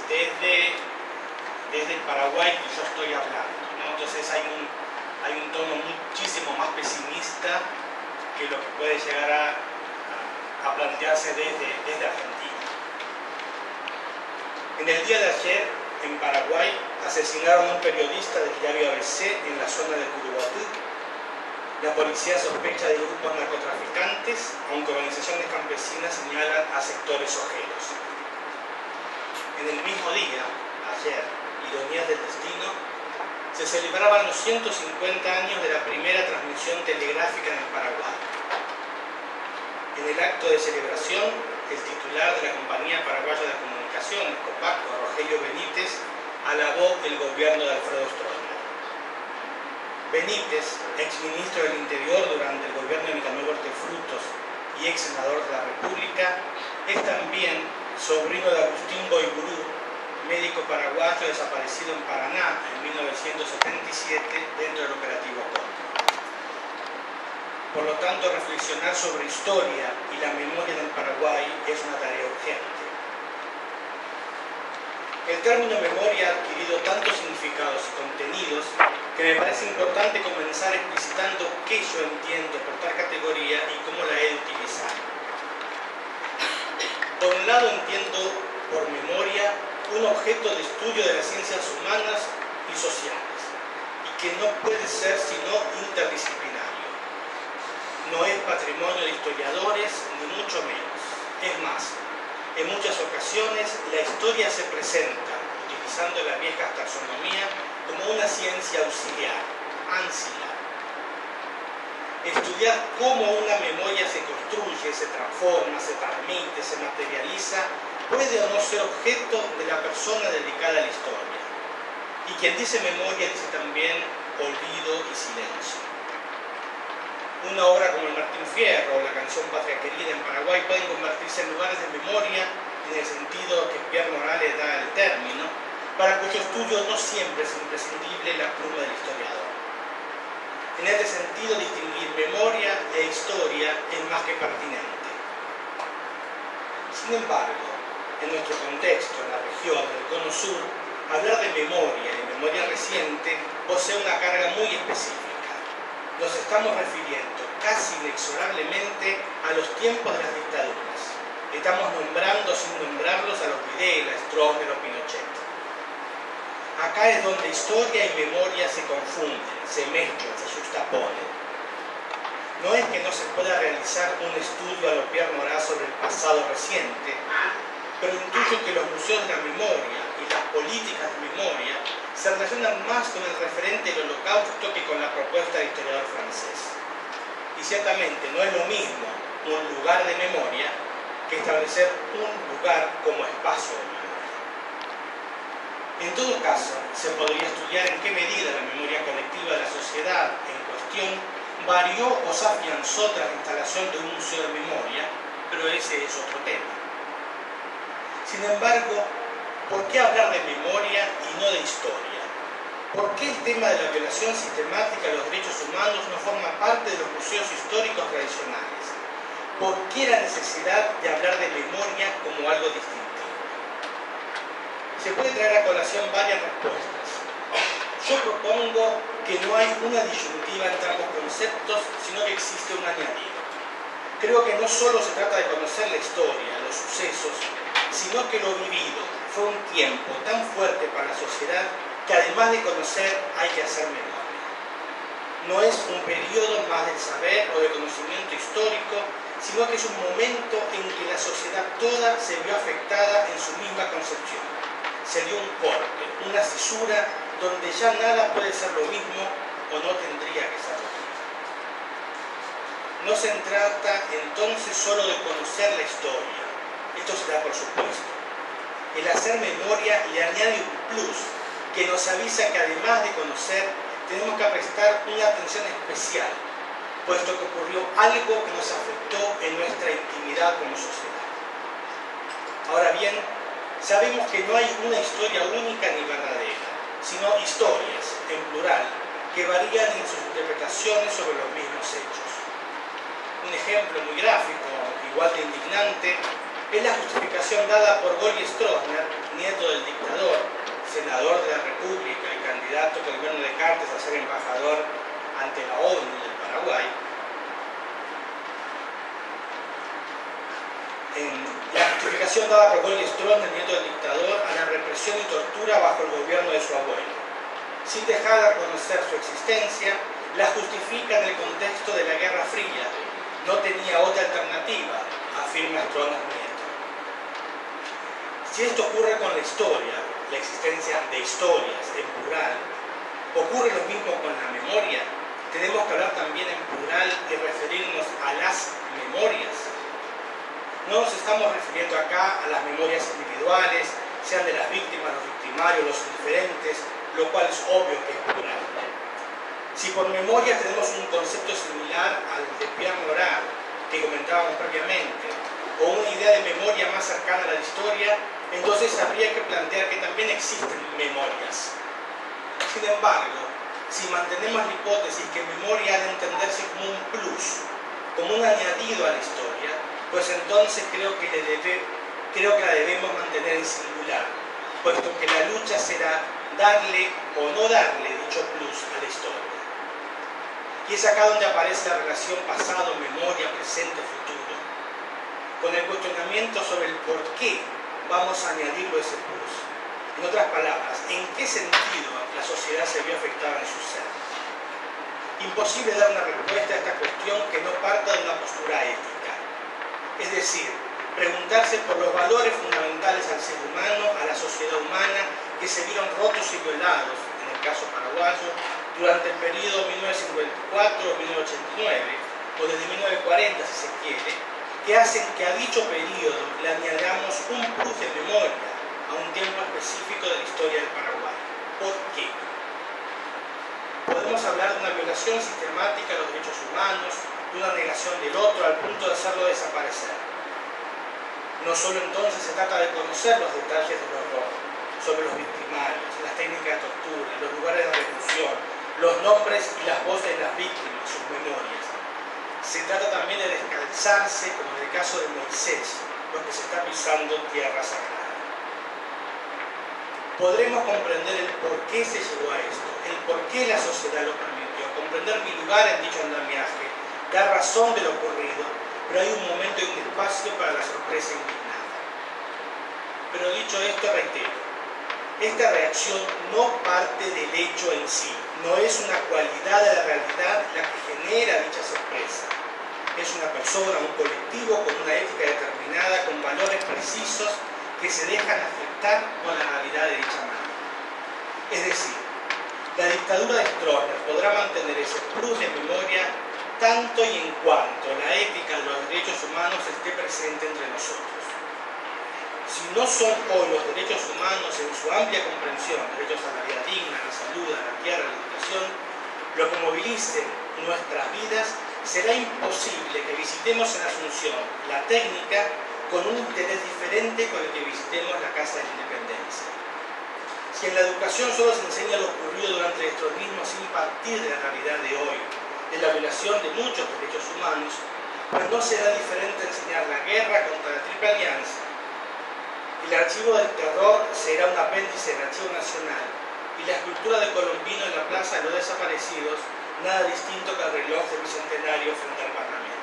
desde el Paraguay que yo estoy hablando, ¿no? Entonces hay un tono muchísimo más pesimista que lo que puede llegar a plantearse desde Argentina. En el día de ayer, en Paraguay, asesinaron a un periodista del diario ABC en la zona de Curuguatú. La policía sospecha de grupos narcotraficantes, aunque organizaciones campesinas señalan a sectores ojeros. En el mismo día, ayer, ironías del destino, se celebraban los 150 años de la primera transmisión telegráfica en el Paraguay. En el acto de celebración, el titular de la Compañía Paraguaya de Comunicaciones, Copaco, Rogelio Benítez, alabó el gobierno de Alfredo Stroessner. Benítez, exministro del Interior durante el gobierno de Nicanor Hortefrutos y ex senador de la República, es también sobrino de Agustín Boiburú, médico paraguayo desaparecido en Paraná en 1977 dentro del operativo Contra. Por lo tanto, reflexionar sobre historia y la memoria del Paraguay es una tarea urgente. El término memoria ha adquirido tantos significados y contenidos que me parece importante comenzar explicitando qué yo entiendo por tal categoría y cómo la he de utilizar. Por un lado entiendo por memoria un objeto de estudio de las ciencias humanas y sociales, y que no puede ser sino interdisciplinario. No es patrimonio de historiadores, ni mucho menos. Es más, en muchas ocasiones la historia se presenta, utilizando la vieja taxonomía, como una ciencia auxiliar, ancilar. Estudiar cómo una memoria se construye, se transforma, se transmite, se materializa, puede o no ser objeto de la persona dedicada a la historia. Y quien dice memoria dice también olvido y silencio. Una obra como el Martín Fierro o la canción Patria Querida en Paraguay pueden convertirse en lugares de memoria en el sentido que Pierre Morales da el término, para cuyo estudio no siempre es imprescindible la pluma del historiador. En este sentido, distinguir memoria e historia es más que pertinente. Sin embargo, en nuestro contexto, en la región del Cono Sur, hablar de memoria y memoria reciente posee una carga muy específica. Nos estamos refiriendo casi inexorablemente a los tiempos de las dictaduras. Estamos nombrando sin nombrarlos a los Videla, Stroessner o Pinochet. Acá es donde historia y memoria se confunden, se mezclan, se juxtaponen. No es que no se pueda realizar un estudio a lo Pierre Morat sobre el pasado reciente, pero intuyo que los museos de la memoria y las políticas de memoria se relacionan más con el referente del Holocausto que con la propuesta del historiador francés. Y ciertamente no es lo mismo un lugar de memoria que establecer un lugar como espacio de memoria. En todo caso, se podría estudiar en qué medida la memoria colectiva de la sociedad en cuestión varió o se afianzó tras la instalación de un museo de memoria, pero ese es otro tema. Sin embargo, ¿por qué hablar de memoria y no de historia? ¿Por qué el tema de la violación sistemática de los derechos humanos no forma parte de los museos históricos tradicionales? ¿Por qué la necesidad de hablar de memoria como algo distintivo? Se puede traer a colación varias respuestas. Yo propongo que no hay una disyuntiva entre ambos conceptos, sino que existe un añadido. Creo que no solo se trata de conocer la historia, los sucesos, sino que lo vivido fue un tiempo tan fuerte para la sociedad que además de conocer hay que hacer memoria. No es un periodo más del saber o del conocimiento histórico, sino que es un momento en que la sociedad toda se vio afectada en su misma concepción. Se dio un corte, una cisura donde ya nada puede ser lo mismo o no tendría que ser lo mismo. No se trata entonces solo de conocer la historia, esto se da por supuesto. El hacer memoria le añade un plus que nos avisa que además de conocer, tenemos que prestar una atención especial, puesto que ocurrió algo que nos afectó en nuestra intimidad como sociedad. Ahora bien, sabemos que no hay una historia única ni verdadera, sino historias, en plural, que varían en sus interpretaciones sobre los mismos hechos. Un ejemplo muy gráfico, igual de indignante, es la justificación dada por Goyi Stroessner, nieto del dictador, senador de la República y candidato del gobierno de Cartes a ser embajador ante la ONU del Paraguay. La justificación dada por Goyi Stroessner, nieto del dictador, a la represión y tortura bajo el gobierno de su abuelo. Sin dejar de reconocer su existencia, la justifica en el contexto de la Guerra Fría. No tenía otra alternativa, afirma Stroessner nieto. Si esto ocurre con la historia, la existencia de historias en plural, ocurre lo mismo con la memoria. Tenemos que hablar también en plural y referirnos a las memorias. No nos estamos refiriendo acá a las memorias individuales, sean de las víctimas, los victimarios, los indiferentes, lo cual es obvio que es plural. Si por memoria tenemos un concepto similar al de Pierre Morat, que comentábamos previamente, o una idea de memoria más cercana a la historia, entonces habría que plantear que también existen memorias. Sin embargo, si mantenemos la hipótesis que memoria ha de entenderse como un plus, como un añadido a la historia, pues entonces creo que la debemos mantener en singular, puesto que la lucha será darle o no darle dicho plus a la historia. Y es acá donde aparece la relación pasado, memoria, presente, futuro, con el cuestionamiento sobre el por qué vamos a añadirlo ese plus. En otras palabras, ¿en qué sentido la sociedad se vio afectada en su ser? Imposible dar una respuesta a esta cuestión que no parta de una postura ética. Es decir, preguntarse por los valores fundamentales al ser humano, a la sociedad humana, que se vieron rotos y violados, en el caso paraguayo, durante el periodo 1954-1989, o desde 1940 si se quiere, que hacen que a dicho periodo le añadamos un plus de memoria a un tiempo específico de la historia del Paraguay. ¿Por qué? Podemos hablar de una violación sistemática de los derechos humanos, de una negación del otro al punto de hacerlo desaparecer. No solo entonces se trata de conocer los detalles del horror, sobre los victimarios, las técnicas de tortura, los lugares de reclusión, los nombres y las voces de las víctimas, sus memorias. Se trata también de descalzarse, como en el caso de Moisés, lo que se está pisando tierra sagrada. Podremos comprender el por qué se llegó a esto, el por qué la sociedad lo permitió, comprender mi lugar en dicho andamiaje, dar razón de lo ocurrido, pero hay un momento y un espacio para la sorpresa indignada. Pero dicho esto, reitero, esta reacción no parte del hecho en sí, no es una cualidad de la realidad la que genera dicha sorpresa. Es una persona, un colectivo con una ética determinada, con valores precisos que se dejan afectar por la realidad de dicha manera. Es decir, la dictadura de Stroessner podrá mantener ese plus de memoria tanto y en cuanto la ética de los derechos humanos esté presente entre nosotros. Si no son hoy los derechos humanos en su amplia comprensión, derechos a la vida digna, a la salud, a la tierra, a la educación, lo que movilice nuestras vidas, será imposible que visitemos en Asunción la técnica con un interés diferente con el que visitemos la Casa de la Independencia. Si en la educación solo se enseña lo ocurrido durante el estronismo sin partir de la realidad de hoy, de la violación de muchos derechos humanos, pues no será diferente enseñar la guerra contra la Triple Alianza. El archivo del terror será un apéndice del Archivo Nacional y la escultura de Colombino en la Plaza de los Desaparecidos nada distinto que el reloj del Bicentenario frente al Parlamento.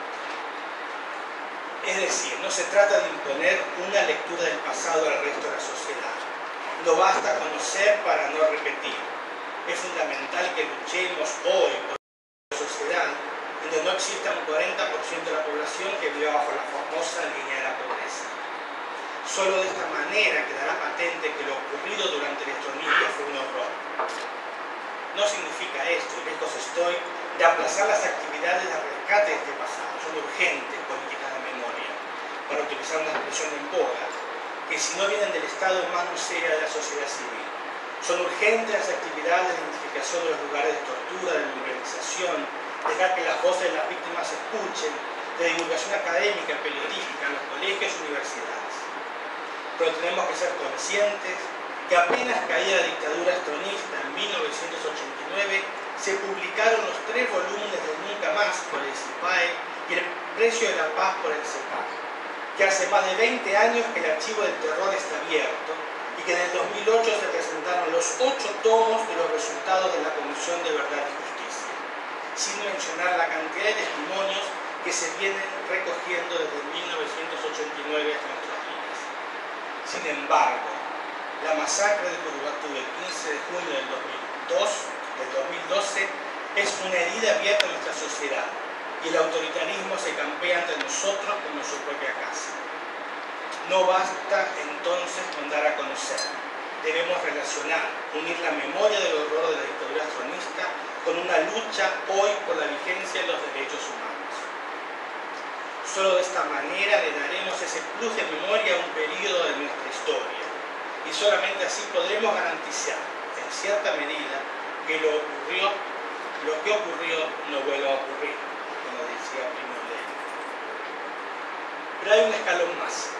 Es decir, no se trata de imponer una lectura del pasado al resto de la sociedad. No basta conocer para no repetir. Es fundamental que luchemos hoy por una sociedad donde no exista un 40% de la población que viva bajo la famosa línea de la pobreza. Solo de esta manera quedará patente que lo ocurrido durante el estronismo fue un horror. No significa esto, y lejos estoy, de aplazar las actividades de rescate de este pasado. Son urgentes políticas de memoria, para utilizar una expresión en boga, que si no vienen del Estado es más seria de la sociedad civil. Son urgentes las actividades de identificación de los lugares de tortura, de memorialización, dejar que las voces de las víctimas se escuchen, de divulgación académica, periodística, en los colegios y universidades. Pero tenemos que ser conscientes que apenas caía la dictadura estronista en 1989, se publicaron los 3 volúmenes de Nunca Más por el CIPAE y El Precio de la Paz por el CEPAC, que hace más de 20 años que el archivo del terror está abierto y que en el 2008 se presentaron los 8 tomos de los resultados de la Comisión de Verdad y Justicia, sin mencionar la cantidad de testimonios que se vienen recogiendo desde 1989 hasta nuestros días. Sin embargo, la masacre de Curubatu del 15 de junio del 2012 es una herida abierta en nuestra sociedad y el autoritarismo se campea ante nosotros como en su propia casa. No basta entonces con dar a conocer, debemos relacionar, unir la memoria del horror de la dictadura estronista con una lucha hoy por la vigencia de los derechos humanos. Solo de esta manera le daremos ese plus de memoria a un periodo de nuestra historia y solamente así podremos garantizar, en cierta medida, que lo que ocurrió no vuelva a ocurrir, como decía Primo Levi. Pero hay un escalón más,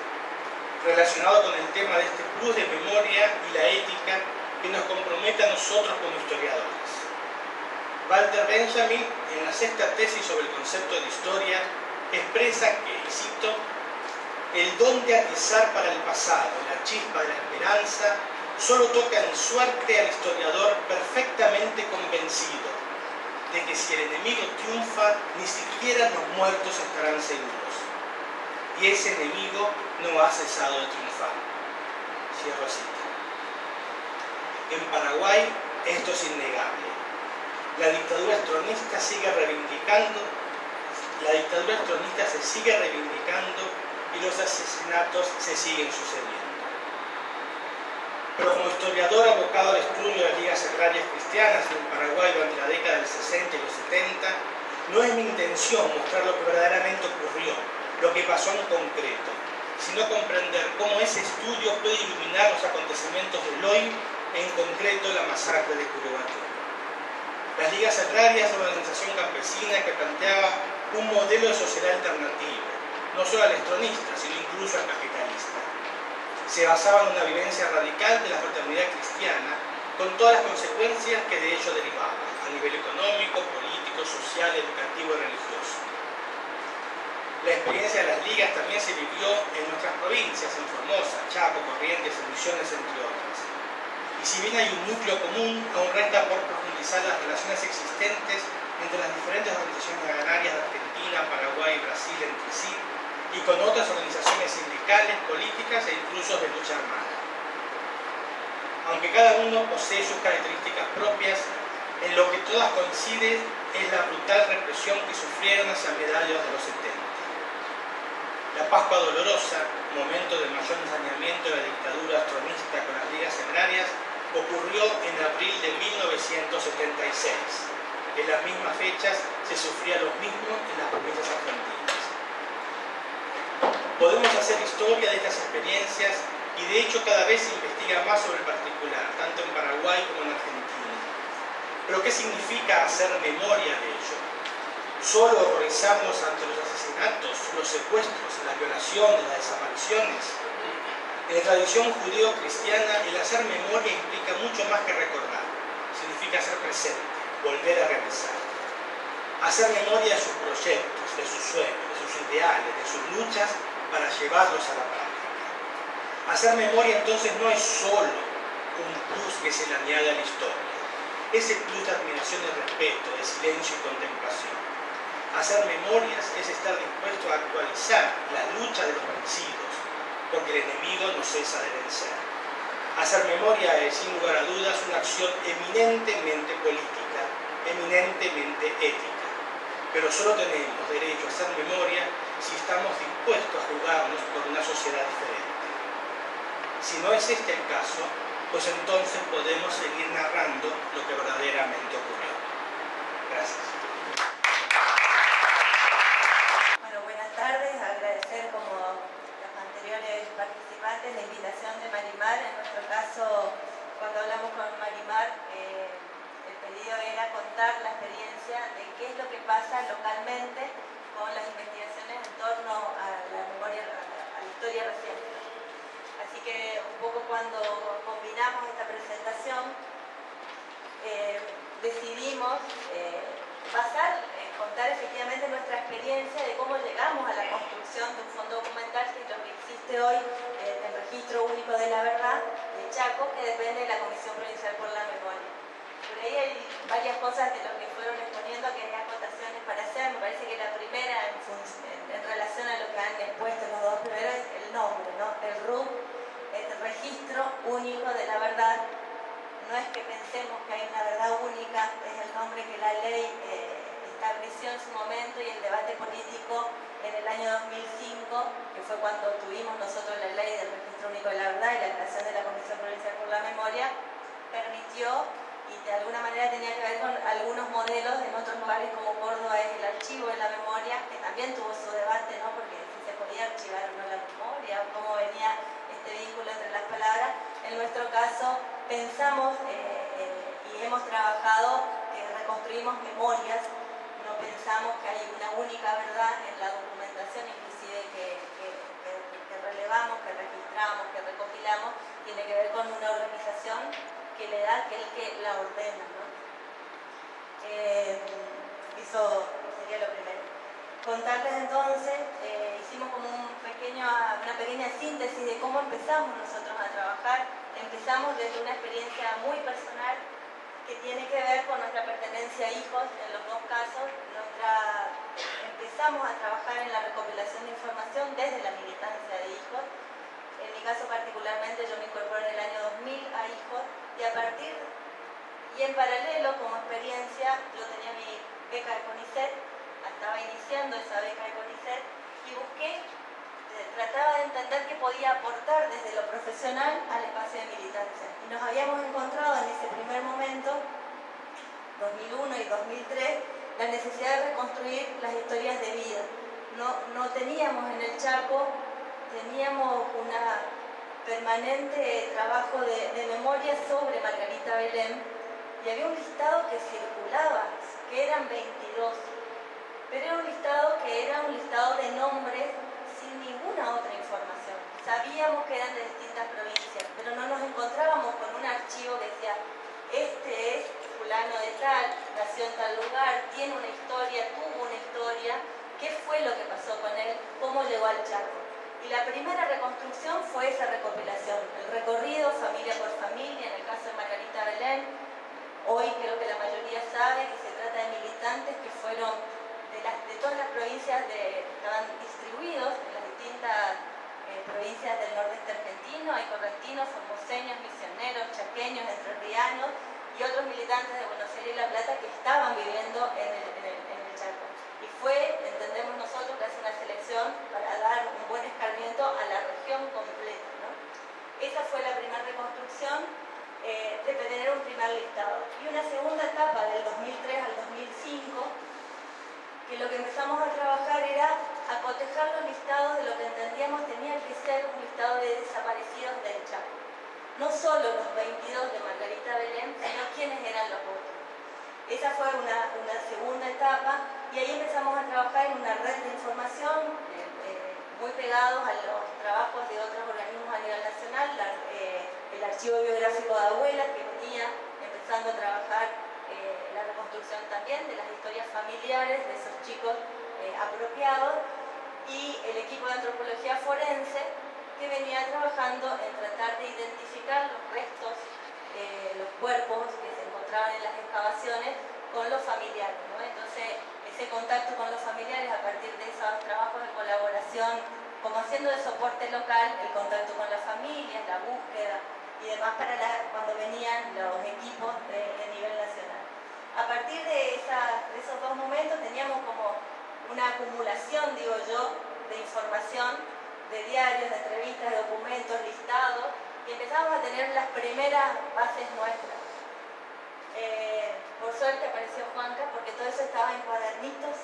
relacionado con el tema de este plus de memoria y la ética que nos compromete a nosotros como historiadores. Walter Benjamin, en la 6ª tesis sobre el concepto de historia, expresa que, y cito, el don de atizar para el pasado, la chispa de la esperanza, solo toca en suerte al historiador perfectamente convencido de que si el enemigo triunfa, ni siquiera los muertos estarán seguros. Y ese enemigo no ha cesado de triunfar. Cierro cita. En Paraguay esto es innegable. La dictadura estronista se sigue reivindicando y los asesinatos se siguen sucediendo. Pero como historiador abocado al estudio de las ligas agrarias cristianas en Paraguay durante la década del 60 y los 70, no es mi intención mostrar lo que verdaderamente ocurrió, lo que pasó en concreto, sino comprender cómo ese estudio puede iluminar los acontecimientos del hoy, en concreto la masacre de Curubatú. Las ligas agrarias son una organización campesina que planteaba un modelo de sociedad alternativo, no solo al estronista, sino incluso al capitalista. Se basaba en una vivencia radical de la fraternidad cristiana, con todas las consecuencias que de ello derivaban, a nivel económico, político, social, educativo y religioso. La experiencia de las ligas también se vivió en nuestras provincias, en Formosa, Chaco, Corrientes, en Misiones, entre otras. Y si bien hay un núcleo común, aún resta por profundizar las relaciones existentes entre las diferentes organizaciones agrarias de Argentina, Paraguay y Brasil entre sí, y con otras organizaciones sindicales, políticas e incluso de lucha armada. Aunque cada uno posee sus características propias, en lo que todas coinciden es la brutal represión que sufrieron hacia mediados de los 70. La Pascua Dolorosa, momento del mayor ensañamiento de la dictadura astronista con las ligas agrarias, ocurrió en abril de 1976. En las mismas fechas se sufría lo mismo en las provincias argentinas. Podemos hacer historia de estas experiencias y de hecho cada vez se investiga más sobre el particular, tanto en Paraguay como en Argentina. Pero ¿qué significa hacer memoria de ello? ¿Solo horrorizarnos ante los asesinatos, los secuestros, las violaciones, las desapariciones? En la tradición judeo-cristiana, el hacer memoria implica mucho más que recordar. Significa ser presente, volver a realizar. Hacer memoria de sus proyectos, de sus sueños, de sus ideales, de sus luchas para llevarlos a la práctica. Hacer memoria entonces no es solo un plus que se le añade a la historia. Ese plus de admiración y respeto, de silencio y contemplación. Hacer memorias es estar dispuesto a actualizar la lucha de los vencidos, porque el enemigo no cesa de vencer. Hacer memoria es, sin lugar a dudas, una acción eminentemente política, eminentemente ética. Pero solo tenemos derecho a hacer memoria si estamos dispuestos a jugarnos por una sociedad diferente. Si no es este el caso, pues entonces podemos seguir narrando lo que verdaderamente ocurrió. Gracias. Bueno, buenas tardes. Agradecer, como los anteriores participantes, la invitación de Marimar. En nuestro caso, cuando hablamos con Marimar, el pedido era contar la experiencia de qué es lo que pasa localmente con las investigaciones en torno a la memoria, a la historia reciente. Así que un poco cuando combinamos esta presentación, decidimos contar efectivamente nuestra experiencia de cómo llegamos a la construcción de un fondo documental, que es lo que existe hoy, el Registro Único de la Verdad de Chaco, que depende de la Comisión Provincial por la Memoria. Por ahí hay varias cosas de lo que fueron exponiendo que hay acotaciones para hacer. Me parece que la primera, en relación a lo que han expuesto los dos primeros, es el nombre, ¿no? El RUV, el Registro Único de la Verdad. No es que pensemos que hay una verdad única, es el nombre que la ley estableció en su momento, y el debate político en el año 2005, que fue cuando tuvimos nosotros la ley del Registro Único de la Verdad y la creación de la Comisión Provincial por la Memoria, permitió, y de alguna manera tenía que ver con algunos modelos en otros lugares como Córdoba es el archivo de la memoria, que también tuvo su debate, ¿no? Porque si se podía archivar o no la memoria, o cómo venía este vínculo entre las palabras. En nuestro caso pensamos y hemos trabajado que reconstruimos memorias, no pensamos que hay una única verdad en la documentación, inclusive que relevamos, que registramos, que recopilamos, tiene que ver con una organización que le da, que es el que la ordena, ¿no? Eso sería lo primero. Contarles entonces, y hicimos como una pequeña síntesis de cómo empezamos nosotros a trabajar. Empezamos desde una experiencia muy personal que tiene que ver con nuestra pertenencia a hijos. En los dos casos empezamos a trabajar en la recopilación de información desde la militancia de hijos. En mi caso particularmente yo me incorporé en el año 2000 a hijos y en paralelo como experiencia yo tenía mi beca de CONICET, estaba iniciando esa beca de CONICET y trataba de entender qué podía aportar desde lo profesional al espacio de militancia. Y nos habíamos encontrado en ese primer momento, 2001 y 2003, la necesidad de reconstruir las historias de vida. No teníamos en el Chaco, teníamos un permanente trabajo de memoria sobre Margarita Belén y había un listado que circulaba, que eran 22, pero era un listado de nombres sin ninguna otra información. Sabíamos que eran de distintas provincias, pero no nos encontrábamos con un archivo que decía, este es fulano de tal, nació en tal lugar, tiene una historia, tuvo una historia, qué fue lo que pasó con él, cómo llegó al Chaco. Y la primera reconstrucción fue esa recopilación, el recorrido familia por familia, en el caso de Margarita Belén. Hoy creo que la mayoría sabe que se trata de militantes que fueron de todas las provincias estaban distribuidos en las distintas provincias del nordeste argentino. Hay correntinos, formoseños, misioneros, chaqueños, entrerrianos y otros militantes de Buenos Aires y La Plata que estaban viviendo en el Chaco. Y entendemos nosotros, que es una selección para dar un buen escarmiento a la región completa, ¿no? Esa fue la primera reconstrucción de tener un primer listado. Y una segunda etapa del 2003 al 2005, que lo que empezamos a trabajar era a cotejar los listados de lo que entendíamos tenía que ser un listado de desaparecidos del Chaco. No solo los 22 de Margarita Belén, sino quiénes eran los otros. Esa fue una segunda etapa y ahí empezamos a trabajar en una red de información muy pegados a los trabajos de otros organismos a nivel nacional, el Archivo Biográfico de Abuelas, que venía empezando a trabajar la reconstrucción también de las historias familiares de esos chicos apropiados, y el equipo de antropología forense, que venía trabajando en tratar de identificar los restos, los cuerpos que se encontraban en las excavaciones con los familiares, ¿no? Entonces, ese contacto con los familiares a partir de esos trabajos de colaboración, como haciendo de soporte local, el contacto con las familias, la búsqueda y demás para cuando venían los equipos de nivel nacional. A partir de esos dos momentos teníamos como una acumulación, digo yo, de información, de diarios, de entrevistas, de documentos, listados, y empezamos a tener las primeras bases nuestras. Por suerte apareció Juanca, porque todo eso estaba en cuadernitos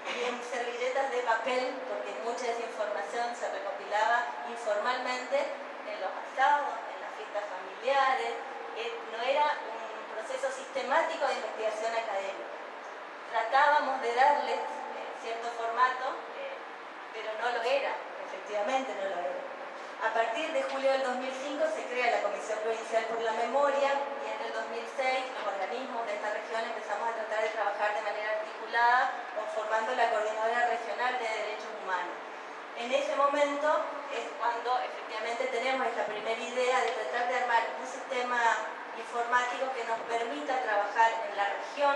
y en servilletas de papel, porque mucha de esa información se recopilaba informalmente en los asados, en las fiestas familiares. No era un proceso sistemático de investigación académica. Tratábamos de darles cierto formato, pero no lo era, efectivamente no lo era. A partir de julio del 2005 se crea la Comisión Provincial por la Memoria y en el 2006 los organismos de esta región empezamos a tratar de trabajar de manera articulada conformando la Coordinadora Regional de Derechos Humanos. En ese momento es cuando efectivamente tenemos esta primera idea de tratar de armar un sistema informático que nos permita trabajar en la región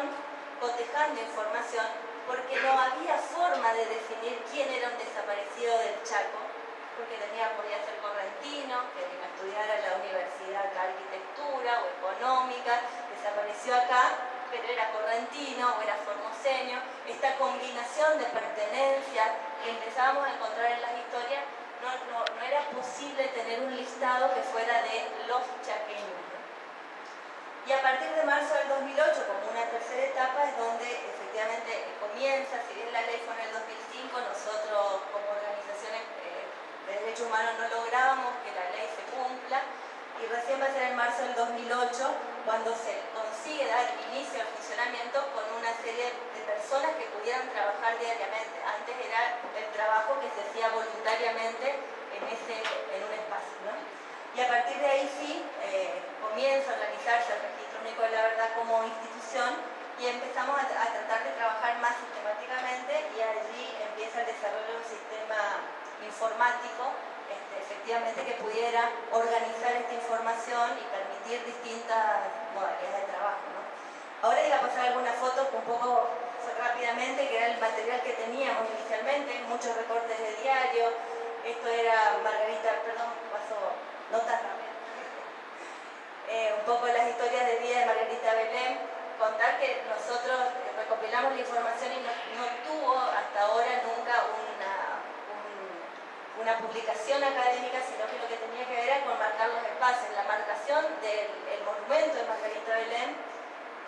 cotejando información, porque no había forma de definir quién era un desaparecido del Chaco, porque podía ser correntino, que vino a estudiar a la universidad de arquitectura o económica, desapareció acá, pero era correntino o era formoseño. Esta combinación de pertenencia que empezábamos a encontrar en las historias, no era posible tener un listado que fuera de los chaqueños. Y a partir de marzo del 2008, como una tercera etapa, es donde efectivamente comienza, si bien la ley fue en el 2005, nosotros como organizaciones de derechos humanos no lográbamos que la ley se cumpla, y recién va a ser en marzo del 2008 cuando se consigue dar inicio al funcionamiento con una serie de personas que pudieran trabajar diariamente. Antes era el trabajo que se hacía voluntariamente en un espacio, ¿no? Y a partir de ahí sí comienza a organizarse el Registro Único de la Verdad como institución, y empezamos a tratar de trabajar más sistemáticamente, y allí empieza el desarrollo de un sistema informático efectivamente que pudiera organizar esta información y permitir distintas modalidades de trabajo, ¿no? Ahora iba a pasar alguna foto un poco rápidamente, que era el material que teníamos inicialmente, muchos recortes de diario. Esto era Margarita, perdón, pasó no tan rápido. Un poco las historias de vida de Margarita Belén. Contar que nosotros recopilamos la información y no tuvo hasta ahora nunca una publicación académica, sino que lo que tenía que ver era con marcar los espacios. La marcación del monumento de Margarita Belén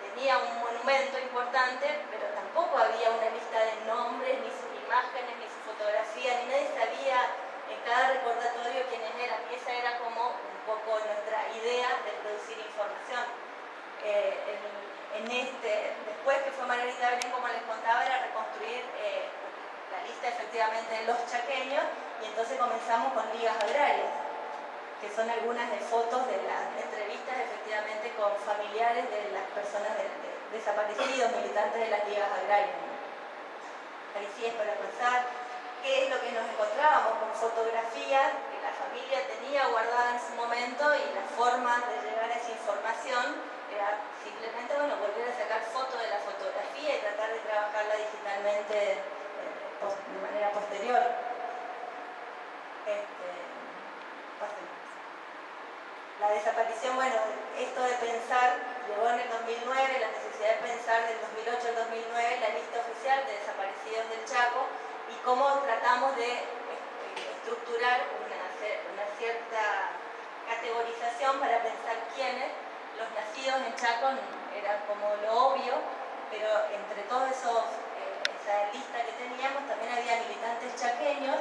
tenía un monumento importante, pero tampoco había una lista de nombres, ni sus imágenes, ni su fotografía, ni nadie sabía en cada recordatorio quiénes eran. Y esa era como un poco nuestra idea de producir información. Después que fue Margarita Belén, como les contaba, era reconstruir la lista efectivamente de los chaqueños, y entonces comenzamos con ligas agrarias, que son algunas de fotos de las entrevistas efectivamente con familiares de las personas desaparecidos, militantes de las ligas agrarias. Ahí sí es para pensar qué es lo que nos encontrábamos con fotografías que la familia tenía guardada en su momento, y la forma de llegar a esa información era simplemente volver a sacar fotos de la fotografía y tratar de trabajarla digitalmente de manera posterior. La desaparición, esto de pensar llegó en el 2009, la necesidad de pensar del 2008 al 2009 la lista oficial de desaparecidos del Chaco, y cómo tratamos de estructurar una cierta categorización para pensar quiénes. Los nacidos en Chaco eran como lo obvio, pero entre todos esa lista que teníamos también había militantes chaqueños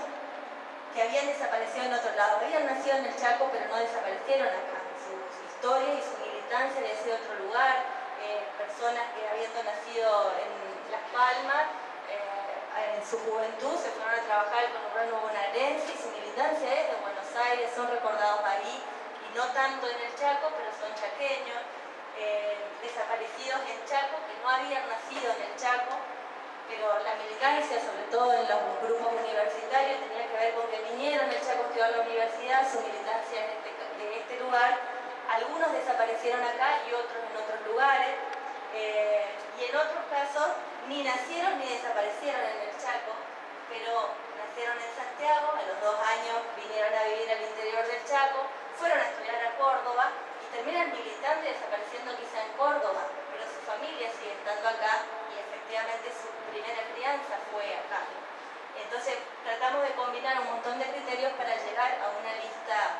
que habían desaparecido en otro lado. Habían nacido en el Chaco, pero no desaparecieron acá. Su historia y su militancia de ese otro lugar, personas que habiendo nacido en Las Palmas, en su juventud se fueron a trabajar con un reino bonaerense, y su militancia es de Buenos Aires, son recordados ahí, y no tanto en el Chaco, pero son chaqueños. Desaparecidos en Chaco que no habían nacido en el Chaco, pero la militancia, sobre todo en los grupos universitarios, tenía que ver con que vinieron el Chaco a estudiar la universidad, su militancia de este lugar. Algunos desaparecieron acá y otros en otros lugares, y en otros casos ni nacieron ni desaparecieron en el Chaco, pero nacieron en Santiago, a los 2 años vinieron a vivir al interior del Chaco, fueron a estudiar a Córdoba y terminan militando y desapareciendo quizá en Córdoba, pero su familia sigue estando acá, y efectivamente su primera crianza fue acá. Entonces tratamos de combinar un montón de criterios para llegar a una lista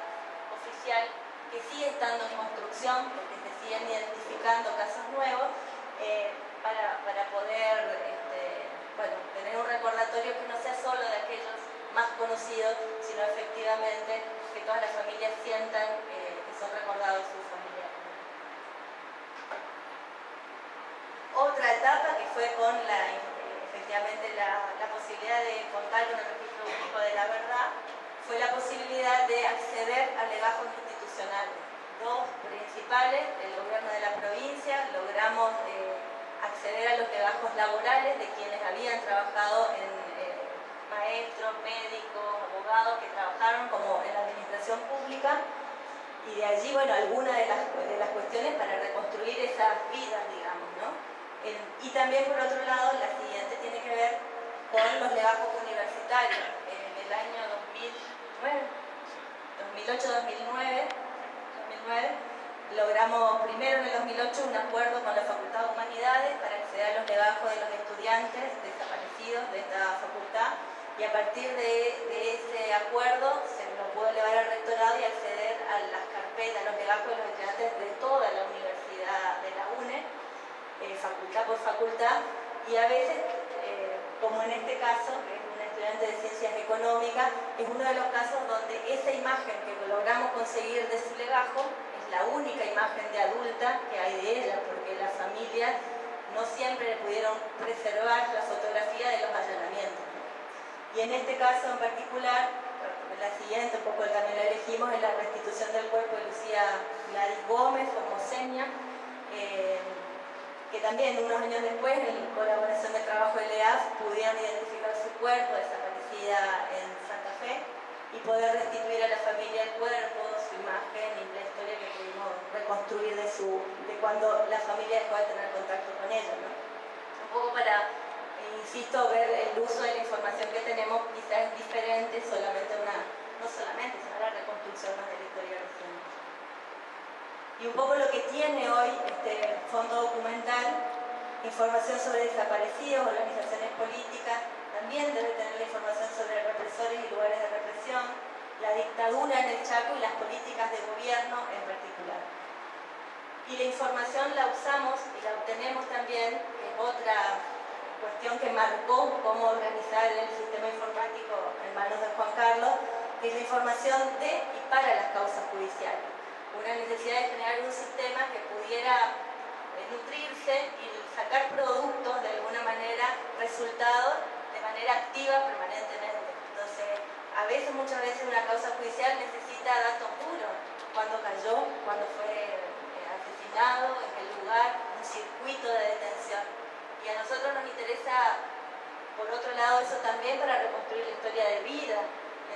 oficial que sigue estando en construcción, porque se siguen identificando casos nuevos, para poder tener un recordatorio que no sea solo de aquellos más conocidos, sino efectivamente que todas las familias sientan que son recordados sus familiares. Otra etapa que fue con efectivamente la posibilidad de contar con el Registro Único de la Verdad, fue la posibilidad de acceder a legajos institucionales. 2 principales, del gobierno de la provincia. Logramos acceder a los legajos laborales de quienes habían trabajado en maestros, médicos, abogados que trabajaron como en la administración pública, y de allí, algunas de las cuestiones para reconstruir esas vidas, digamos, ¿no? Y también, por otro lado, la siguiente tiene que ver con los legajos universitarios. En el año 2008-2009, logramos primero en el 2008 un acuerdo con la Facultad de Humanidades para acceder a los legajos de los estudiantes desaparecidos de esta facultad, y a partir de ese acuerdo se lo pudo elevar al rectorado y acceder a las carpetas, los legajos de los estudiantes de toda la universidad de la UNE, facultad por facultad, y a veces, como en este caso, que es un estudiante de Ciencias Económicas, es uno de los casos donde esa imagen que logramos conseguir de su legajo es la única imagen de adulta que hay de ella, porque las familias no siempre le pudieron preservar la fotografía de los allanamientos. Y en este caso en particular, la siguiente, un poco también la elegimos, es la restitución del cuerpo de Lucía Gladys Gómez, formoseña, que que también unos años después, en colaboración del trabajo del EAF, pudieron identificar su cuerpo desaparecida en Santa Fe y poder restituir a la familia el cuerpo, su imagen y la historia que pudimos reconstruir de cuando la familia dejó de tener contacto con ella, ¿no? Un poco para, insisto, ver el uso de la información que tenemos quizás es diferente, no solamente, sino la reconstrucción de la historia reciente. Y un poco lo que tiene hoy este fondo documental, información sobre desaparecidos, organizaciones políticas, también debe tener la información sobre represores y lugares de represión, la dictadura en el Chaco y las políticas de gobierno en particular. Y la información la usamos y la obtenemos también, que es otra cuestión que marcó cómo organizar el sistema informático en manos de Juan Carlos, que es la información de y para las causas judiciales. Una necesidad de generar un sistema que pudiera nutrirse y sacar productos, de alguna manera, resultados de manera activa permanentemente. Entonces, muchas veces una causa judicial necesita datos puros, cuándo cayó, cuándo fue asesinado, en qué lugar, un circuito de detención. Y a nosotros nos interesa, por otro lado, eso también para reconstruir la historia de vida.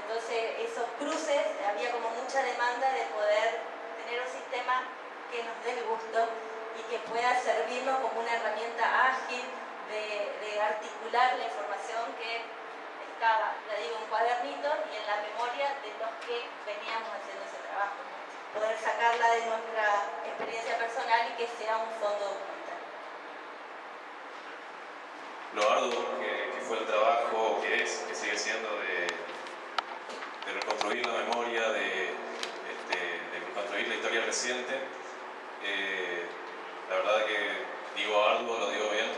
Entonces, esos cruces, había como mucha demanda de poder tener un sistema que nos dé el gusto y que pueda servirnos como una herramienta ágil de articular la información que estaba, ya digo, en cuadernito y en la memoria de los que veníamos haciendo ese trabajo, ¿no? Poder sacarla de nuestra experiencia personal y que sea un fondo documental. Lo arduo que fue el trabajo, que sigue siendo de reconstruir la memoria, de reconstruir la historia reciente. La verdad que digo arduo, lo digo bien,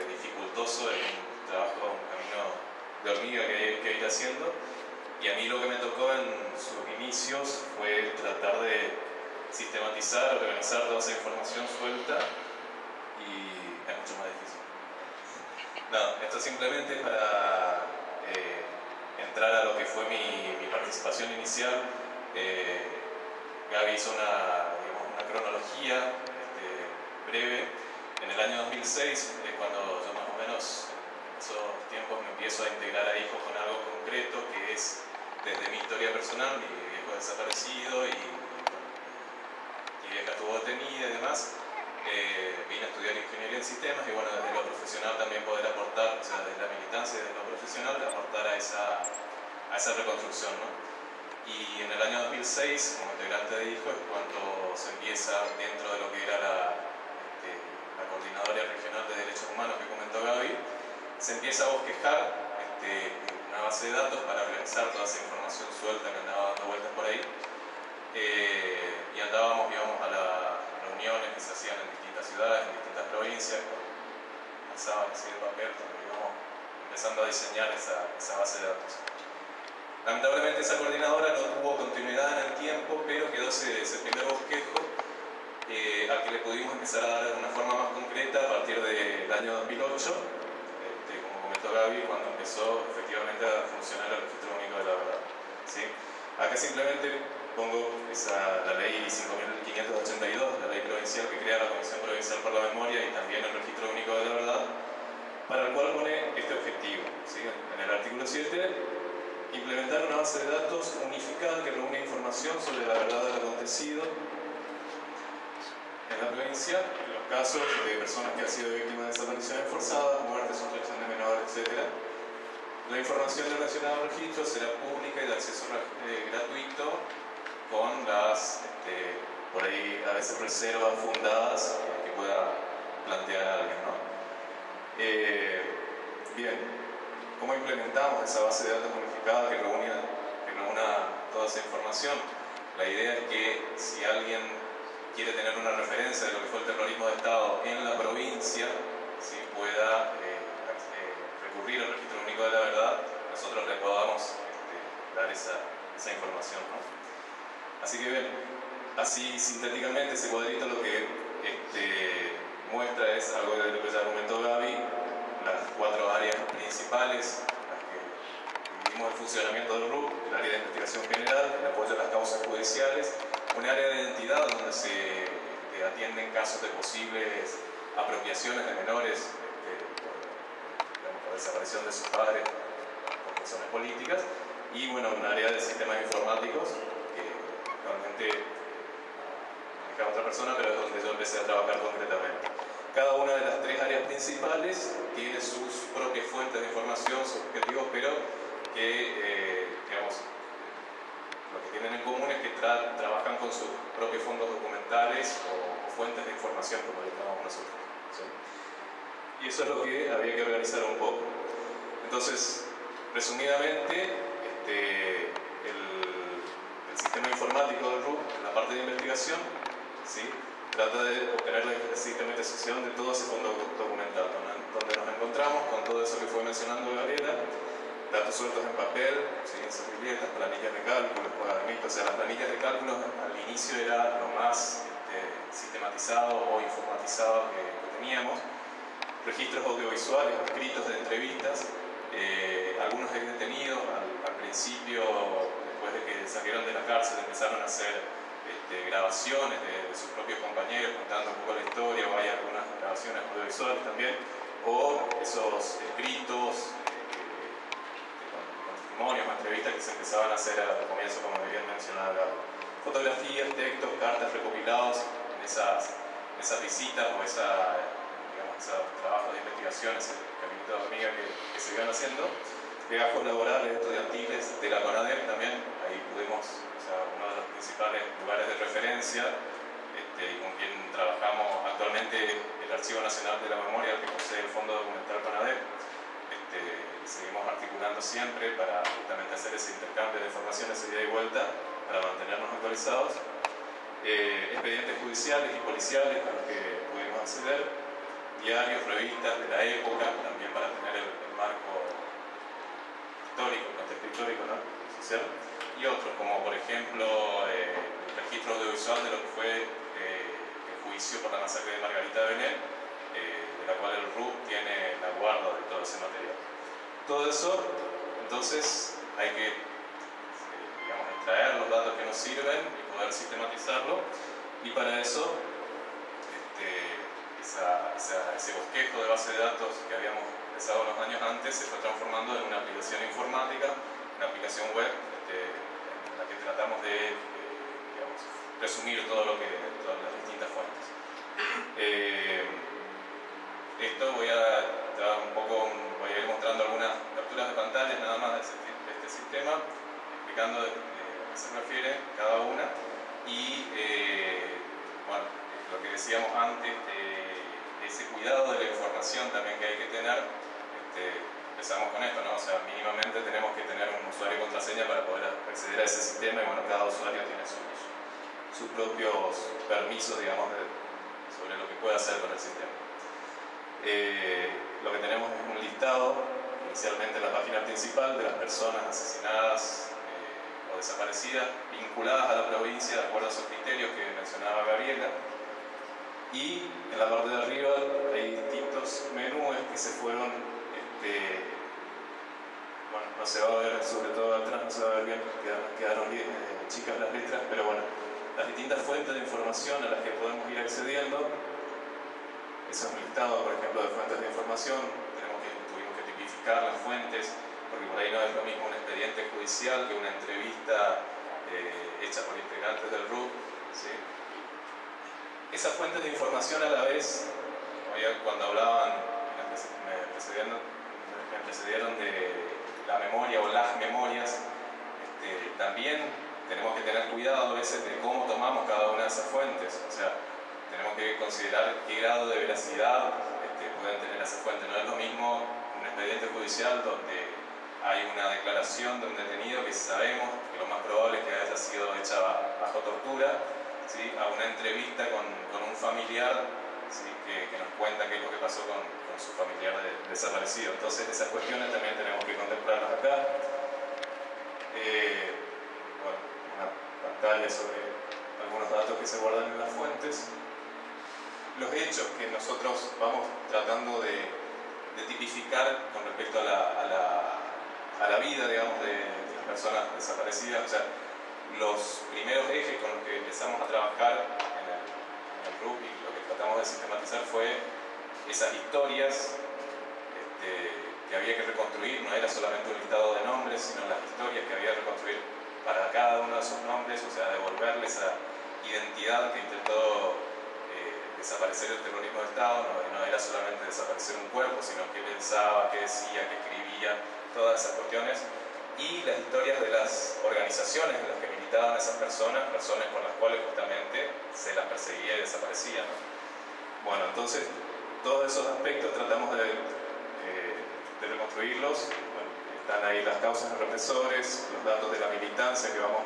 dificultoso, es un trabajo, un camino de hormiga que hay que ir haciendo. Y a mí lo que me tocó en sus inicios fue tratar de sistematizar, organizar toda esa información suelta, y es mucho más difícil. No, esto simplemente para entrar a lo que fue mi participación inicial. Gaby hizo una cronología breve. En el año 2006 es cuando yo más o menos en esos tiempos me empiezo a integrar a hijos con algo concreto, que es desde mi historia personal, mi viejo desaparecido y mi vieja estuvo detenida y demás. Vine a estudiar ingeniería en sistemas y bueno, desde lo profesional también poder aportar, o sea, desde la militancia y desde lo profesional, aportar a esa reconstrucción, ¿no? Y en el año 2006, como integrante de hijos, es cuando se empieza, dentro de lo que era la Coordinadora Regional de Derechos Humanos que comentó Gaby, se empieza a bosquejar una base de datos para organizar toda esa información suelta que andaba dando vueltas por ahí. Y íbamos a las reuniones que se hacían en distintas ciudades, en distintas provincias, con sábanas así de papel, donde íbamos empezando a diseñar esa base de datos. Lamentablemente esa coordinadora no tuvo continuidad en el tiempo, pero quedó ese primer bosquejo al que le pudimos empezar a dar una forma más concreta a partir del año 2008, como comentó Gaby, cuando empezó efectivamente a funcionar el Registro Único de la Verdad, ¿sí? Acá simplemente pongo la ley 5.582, la ley provincial que crea la Comisión Provincial por la Memoria y también el Registro Único de la Verdad, para el cual pone este objetivo, ¿sí? En el artículo 7, implementar una base de datos unificada que reúne información sobre la verdad del acontecido en la provincia, en los casos de personas que han sido víctimas de desapariciones forzadas, muertes, sustracción de menores, etc. La información del mencionado registro será pública y de acceso gratuito, con las, por ahí a veces reservas fundadas que pueda plantear alguien, ¿no? Bien, ¿cómo implementamos esa base de datos unificada que reúna toda esa información? La idea es que si alguien quiere tener una referencia de lo que fue el terrorismo de Estado en la provincia, ¿sí? Pueda recurrir al Registro Único de la Verdad, nosotros le podamos dar esa información, ¿no? Así que bien, así sintéticamente ese cuadrito lo que muestra es algo de lo que ya comentó Gaby, las 4 áreas principales en las que vivimos el funcionamiento del RUC: el área de investigación general, el apoyo a las causas judiciales, un área de identidad donde se atienden casos de posibles apropiaciones de menores por desaparición de sus padres por razones políticas, y bueno, un área de sistemas informáticos que actualmente maneja otra persona, pero es donde yo empecé a trabajar concretamente. Cada una de las tres áreas principales tiene sus propias fuentes de información, sus objetivos, pero que, digamos, lo que tienen en común es que trabajan con sus propios fondos documentales o fuentes de información, como le llamamos nosotros, ¿sí? Y eso es lo que había que organizar un poco. Entonces, resumidamente, el sistema informático del RUP, la parte de investigación, ¿sí?, trata de obtener la sistematización de todo ese fondo documental, donde nos encontramos con todo eso que fue mencionando Gabriela, datos sueltos en papel, ¿sí?, en servilletas, planillas de cálculo, cuadernitos. O sea, las planillas de cálculo al inicio era lo más sistematizado o informatizado que teníamos. Registros audiovisuales, escritos de entrevistas, algunos detenidos al principio, después de que salieron de la cárcel, empezaron a hacer grabaciones de sus propios compañeros contando un poco la historia, o hay algunas grabaciones audiovisuales también, o esos escritos con testimonios o entrevistas que se empezaban a hacer al comienzo, como bien mencionaba, fotografías, textos, cartas recopilados en esas visitas o esos trabajos de investigación, ese caminito de hormiga que se iban haciendo, trabajos laborales, estudiantiles, de la CONADEP también. Ahí pudimos, uno de los principales lugares de referencia, y con quien trabajamos actualmente, el Archivo Nacional de la Memoria, que posee el Fondo Documental CONADEP. Seguimos articulando siempre para justamente hacer ese intercambio de informaciones de ida y vuelta, para mantenernos actualizados. Expedientes judiciales y policiales a los que pudimos acceder, diarios, revistas de la época, también para tener el marco histórico, el contexto histórico, ¿no?, social, y otros, como por ejemplo el registro audiovisual de lo que fue el juicio por la masacre de Margarita Benet, de la cual el RUP tiene la guarda de todo ese material. Todo eso, entonces, hay que extraer los datos que nos sirven y poder sistematizarlo, y para eso ese bosquejo de base de datos que habíamos empezado unos años antes se fue transformando en una aplicación informática, una aplicación web, en la que tratamos de resumir todas las distintas fuentes. Esto voy a ir mostrando algunas capturas de pantallas nada más de este sistema, explicando de qué se refiere cada una, y bueno, lo que decíamos antes de ese cuidado de la información también que hay que tener. Empezamos con esto, ¿no? O sea, mínimamente tenemos que tener un usuario y contraseña para poder acceder a ese sistema, y bueno, cada usuario tiene sus propios permisos, digamos, sobre lo que puede hacer con el sistema. Lo que tenemos es un listado, inicialmente en la página principal, de las personas asesinadas o desaparecidas, vinculadas a la provincia de acuerdo a esos criterios que mencionaba Gabriela. Y en la parte de arriba hay distintos menús que se fueron, bueno, no se va a ver, sobre todo atrás no se va a ver bien, quedaron bien chicas las letras, pero bueno, las distintas fuentes de información a las que podemos ir accediendo. Eso es un listado, por ejemplo, de fuentes de información. Tuvimos que tipificar las fuentes, porque por ahí no es lo mismo un expediente judicial que una entrevista hecha por integrantes del RUP, ¿sí? Esas fuentes de información a la vez, cuando hablaban, me precedieron de la memoria o las memorias, también tenemos que tener cuidado a veces de cómo tomamos cada una de esas fuentes. O sea, tenemos que considerar qué grado de veracidad pueden tener esas fuentes. No es lo mismo un expediente judicial donde hay una declaración de un detenido que sabemos que lo más probable es que haya sido hecha bajo tortura, ¿sí?, a una entrevista con un familiar, ¿sí?, que nos cuenta qué es lo que pasó con su familiar desaparecido. Entonces esas cuestiones también tenemos que contemplarlas acá. Bueno, una pantalla sobre algunos datos que se guardan en las fuentes. Los hechos que nosotros vamos tratando de tipificar con respecto a la vida, digamos, de las personas desaparecidas. O sea, los primeros ejes con los que empezamos a trabajar en el RUP y lo que tratamos de sistematizar fue esas historias que había que reconstruir, no era solamente un listado de nombres, sino las historias que había que reconstruir para cada uno de esos nombres, o sea, devolverle esa identidad que intentó desaparecer el terrorismo de Estado. No era solamente desaparecer un cuerpo, sino qué pensaba, qué decía, qué escribía, todas esas cuestiones, y las historias de las organizaciones en las que militaban esas personas por las cuales justamente se las perseguía y desaparecían, ¿no? Bueno, entonces todos esos aspectos tratamos de reconstruirlos. Bueno, están ahí las causas de represores, los datos de la militancia que vamos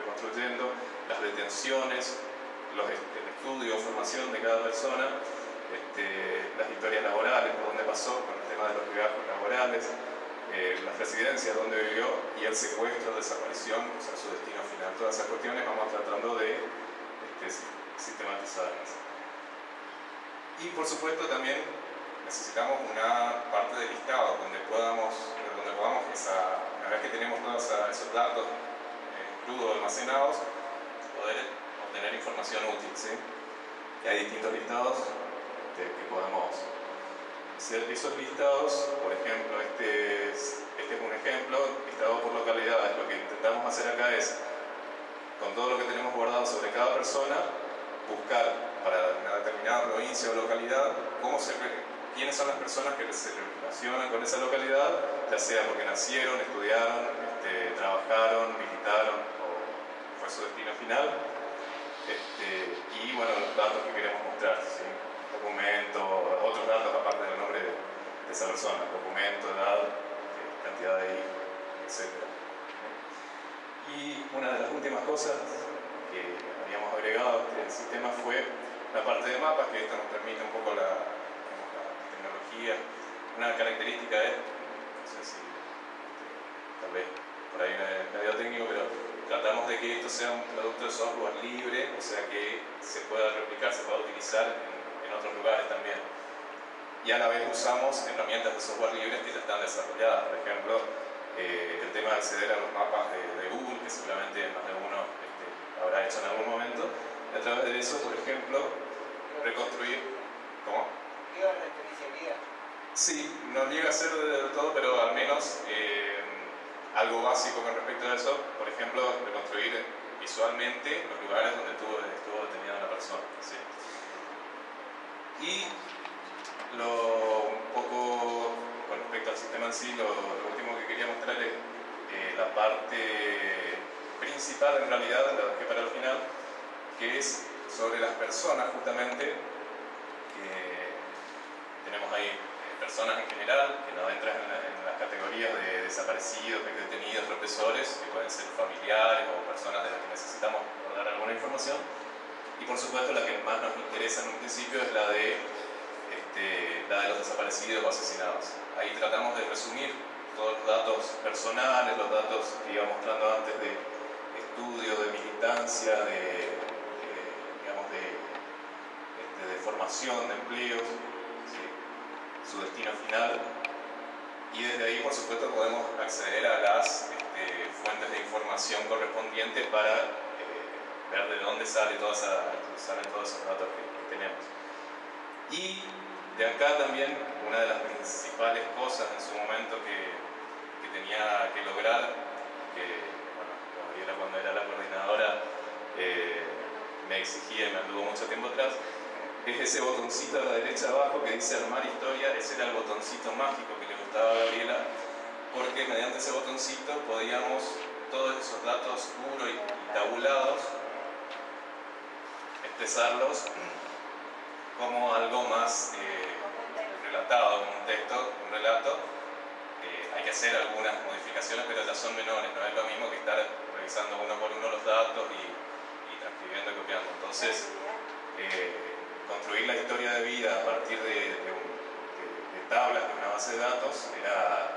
reconstruyendo, las detenciones, el estudio o formación de cada persona, las historias laborales, por dónde pasó con el tema de los legajos laborales, las residencias donde vivió y el secuestro, desaparición, o sea, su destino final. Todas esas cuestiones vamos tratando de sistematizarlas. Y por supuesto también necesitamos una parte de listado donde podamos una vez que tenemos todos esos datos crudos almacenados, poder obtener información útil, ¿sí? Y hay distintos listados que podemos hacer. Esos listados, por ejemplo, este es un ejemplo, listado por localidades. Lo que intentamos hacer acá es, con todo lo que tenemos guardado sobre cada persona, buscar para una determinada provincia o localidad quiénes son las personas que se relacionan con esa localidad, ya sea porque nacieron, estudiaron, trabajaron, militaron o fue su destino final. Y bueno, los datos que queremos mostrar, ¿sí? Documento, otros datos aparte del nombre de esa persona, documento, edad, cantidad de hijos, etc. Y una de las últimas cosas que habíamos agregado al sistema fue la parte de mapas, que esto nos permite un poco la tecnología. Una característica es, no sé si tal vez por ahí medio técnico, pero tratamos de que esto sea un producto de software libre, o sea que se pueda replicar, se pueda utilizar en otros lugares también. Y a la vez usamos herramientas de software libres que ya están desarrolladas. Por ejemplo, el tema de acceder a los mapas de Google, que seguramente más de uno habrá hecho en algún momento. Y a través de eso, por ejemplo, reconstruir... ¿Cómo? ¿Llega la experiencia guía? Sí, no llega a ser del todo, pero al menos algo básico con respecto a eso. Por ejemplo, reconstruir visualmente los lugares donde estuvo detenida una persona, ¿sí? Y un poco con respecto al sistema en sí, lo último que quería mostrar es la parte principal, en realidad, la dejé para el final, que es sobre las personas, justamente, que tenemos ahí personas en general, que no entran en las categorías de desaparecidos, de detenidos, represores, que pueden ser familiares o personas de las que necesitamos dar alguna información. Y por supuesto la que más nos interesa en un principio es la de los desaparecidos o asesinados. Ahí tratamos de resumir todos los datos personales, los datos que iba mostrando antes de estudio, de militancia, de formación, de empleos, ¿sí? Su destino final. Y desde ahí, por supuesto, podemos acceder a las fuentes de información correspondientes para ver de dónde salen todos esos datos que tenemos. Y de acá también una de las principales cosas en su momento que tenía que lograr, que bueno, Gabriela cuando era la coordinadora me exigía y me anduvo mucho tiempo atrás, es ese botoncito a la derecha abajo que dice armar historia. Ese era el botoncito mágico que le gustaba a Gabriela, porque mediante ese botoncito podíamos todos esos datos puros y tabulados expresarlos como algo más relatado, como un texto, un relato. Hay que hacer algunas modificaciones, pero ya son menores, no es lo mismo que estar revisando uno por uno los datos y transcribiendo y copiando. Entonces, construir la historia de vida a partir de tablas de una base de datos era